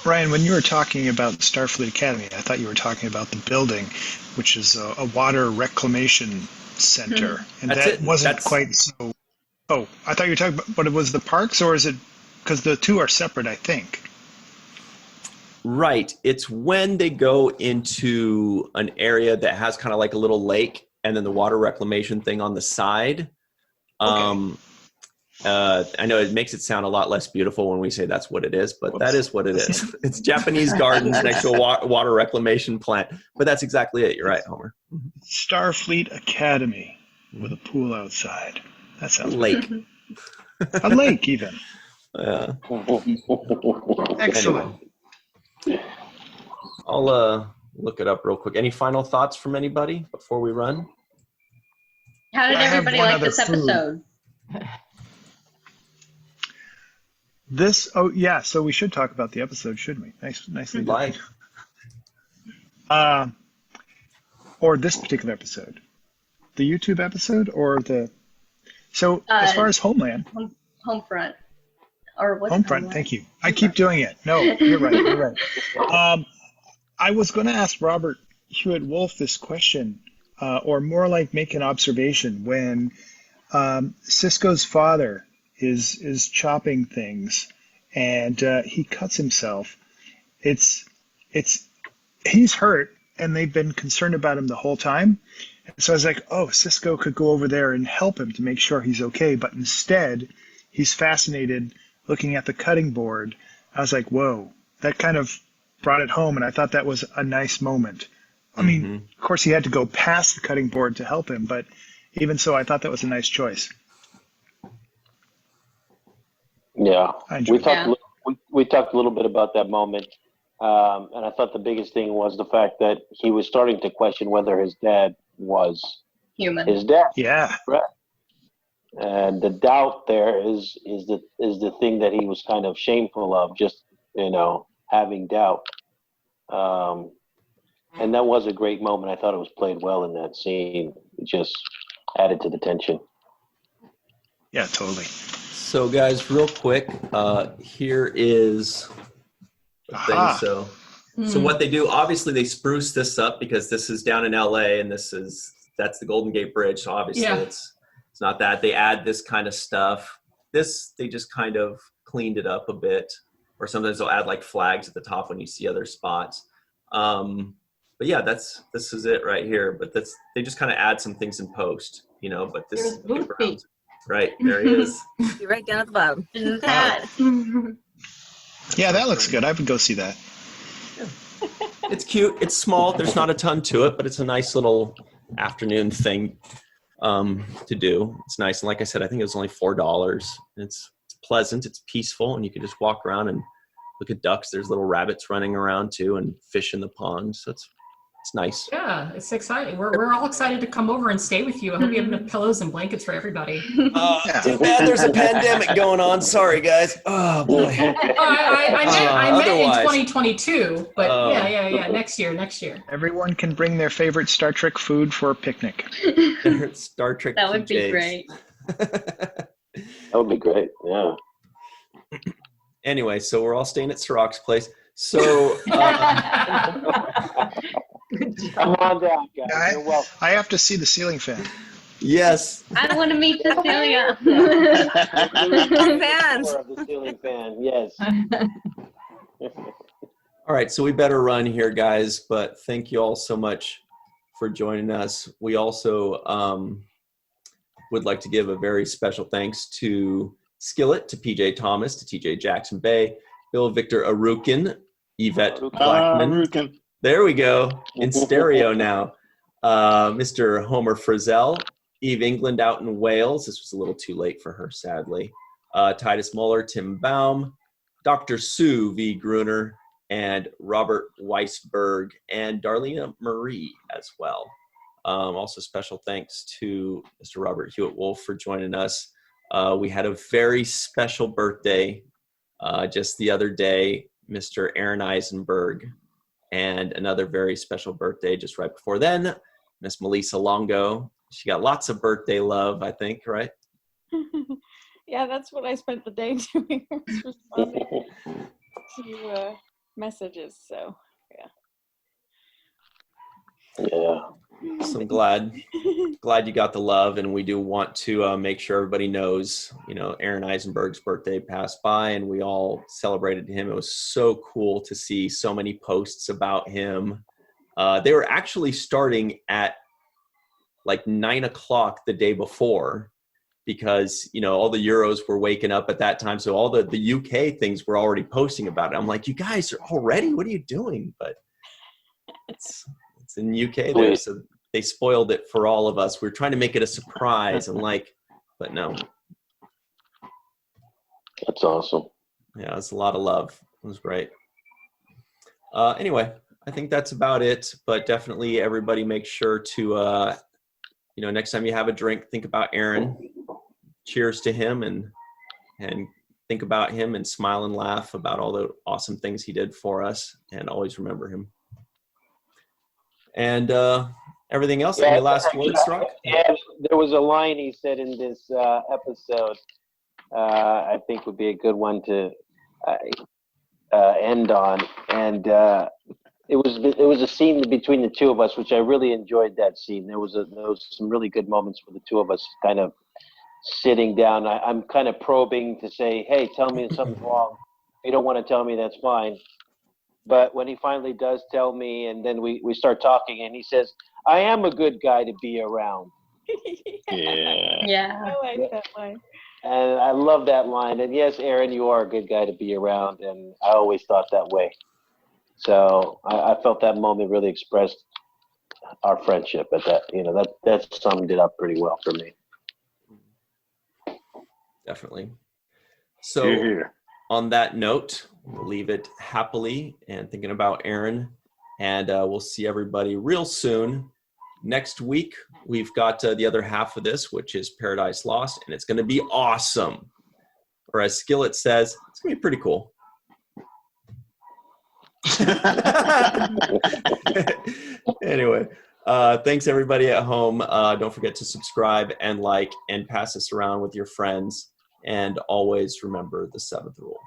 Ryan, when you were talking about Starfleet Academy, I thought you were talking about the building, which is a water reclamation center. And that wasn't quite so. Oh, I thought you were talking about, but it was the parks, or is it, because the two are separate, I think. Right. It's when they go into an area that has kind of like a little lake, and then the water reclamation thing on the side. Okay. I know it makes it sound a lot less beautiful when we say that's what it is, but that is what it is. It's Japanese gardens next to a water reclamation plant. But that's exactly it. You're right, Homer. Starfleet Academy with a pool outside. That sounds lake. A lake, even. Excellent. Anyway, I'll look it up real quick. Any final thoughts from anybody before we run? How did everybody like this episode? So we should talk about the episode, shouldn't we? Nicely done. Or this particular episode. The YouTube episode, or the... So, as far as Homeland... Homefront. Or what's Homefront, thank you. I keep doing it. No, you're right. I was going to ask Robert Hewitt Wolfe this question, or more like make an observation. When Sisko's father is chopping things, and he cuts himself, it's he's hurt, and they've been concerned about him the whole time. So I was like, oh, Sisko could go over there and help him to make sure he's okay. But instead, he's fascinated looking at the cutting board. I was like, whoa, that kind of brought it home. And I thought that was a nice moment. I mean, of course, he had to go past the cutting board to help him. But even so, I thought that was a nice choice. Yeah, we talked a little bit about that moment. And I thought the biggest thing was the fact that he was starting to question whether his dad was human. His dad. Yeah. Right. And the doubt there is the thing that he was kind of shameful of, just, having doubt. And that was a great moment. I thought it was played well in that scene. It just added to the tension. Yeah, totally. So guys, real quick, here is the thing. So what they do, obviously they spruce this up because this is down in LA and that's the Golden Gate Bridge. So obviously it's not that. They add this kind of stuff. This, they just kind of cleaned it up a bit, or sometimes they'll add like flags at the top when you see other spots. But yeah, this is it right here. But they just kind of add some things in post, but this, right, there he is. You're right down at the bottom. Yeah, that looks good. I would go see that. It's cute. It's small. There's not a ton to it, but it's a nice little afternoon thing to do. It's nice. And like I said, I think it was only $4. It's pleasant. It's peaceful. And you can just walk around and look at ducks. There's little rabbits running around too and fish in the pond. So it's nice. Yeah, it's exciting. We're all excited to come over and stay with you. I hope you have enough pillows and blankets for everybody. Too bad there's a pandemic going on. Sorry, guys. Oh, boy. I meant in 2022, but yeah. Next year. Everyone can bring their favorite Star Trek food for a picnic. Star Trek That would be great. That would be great, yeah. Anyway, so we're all staying at Cirroc's place. So... Come on down, guys. You're welcome. I have to see the ceiling fan. Yes. I want to meet Cecilia. Fans. Of the ceiling fan, yes. All right, so we better run here, guys, but thank you all so much for joining us. We also would like to give a very special thanks to Skillet, to PJ Thomas, to TJ Jackson-Bey, Bill Victor Arucan, Yvette Blackmon. Arucan. There we go, in stereo now. Mr. Homer Frizzell, Eve England out in Wales. This was a little too late for her, sadly. Titus Mohler, Tim Baum, Dr. Sue V. Gruner, and Robert Weissburg, and Darlena Marie as well. Also special thanks to Mr. Robert Hewitt Wolfe for joining us. We had a very special birthday just the other day, Mr. Aaron Eisenberg, and another very special birthday just right before then, Miss Melissa Longo. She got lots of birthday love, I think, right? Yeah, that's what I spent the day doing, was responding to messages. So, yeah. So I'm glad you got the love, and we do want to make sure everybody knows, Aaron Eisenberg's birthday passed by, and we all celebrated him. It was so cool to see so many posts about him. They were actually starting at like 9 o'clock the day before, because all the Euros were waking up at that time, so all the UK things were already posting about it. I'm like, you guys are already? What are you doing? But it's in UK there, so they spoiled it for all of us. We're trying to make it a surprise, but no. That's awesome. Yeah, it's a lot of love. It was great. Anyway, I think that's about it. But definitely, everybody make sure to, next time you have a drink, think about Aaron. Cheers to him, and think about him, and smile and laugh about all the awesome things he did for us, and always remember him. And everything else, any last words, Rock? Yeah, there was a line he said in this episode I think would be a good one to end on. And it was a scene between the two of us, which I really enjoyed that scene. There was some really good moments for the two of us kind of sitting down. I'm kind of probing to say, hey, tell me if something's wrong. If you don't want to tell me, that's fine. But when he finally does tell me, and then we start talking, and he says, I am a good guy to be around. Yeah. I like that line. And I love that line. And yes, Aaron, you are a good guy to be around. And I always thought that way. So I felt that moment really expressed our friendship at that, that summed it up pretty well for me. Definitely. So Here. on that note, we'll leave it happily and thinking about Aaron, and we'll see everybody real soon. Next week, we've got the other half of this, which is Paradise Lost, and it's going to be awesome. Or as Skillet says, it's going to be pretty cool. Anyway, thanks everybody at home. Don't forget to subscribe and like and pass this around with your friends. And always remember the 7th rule.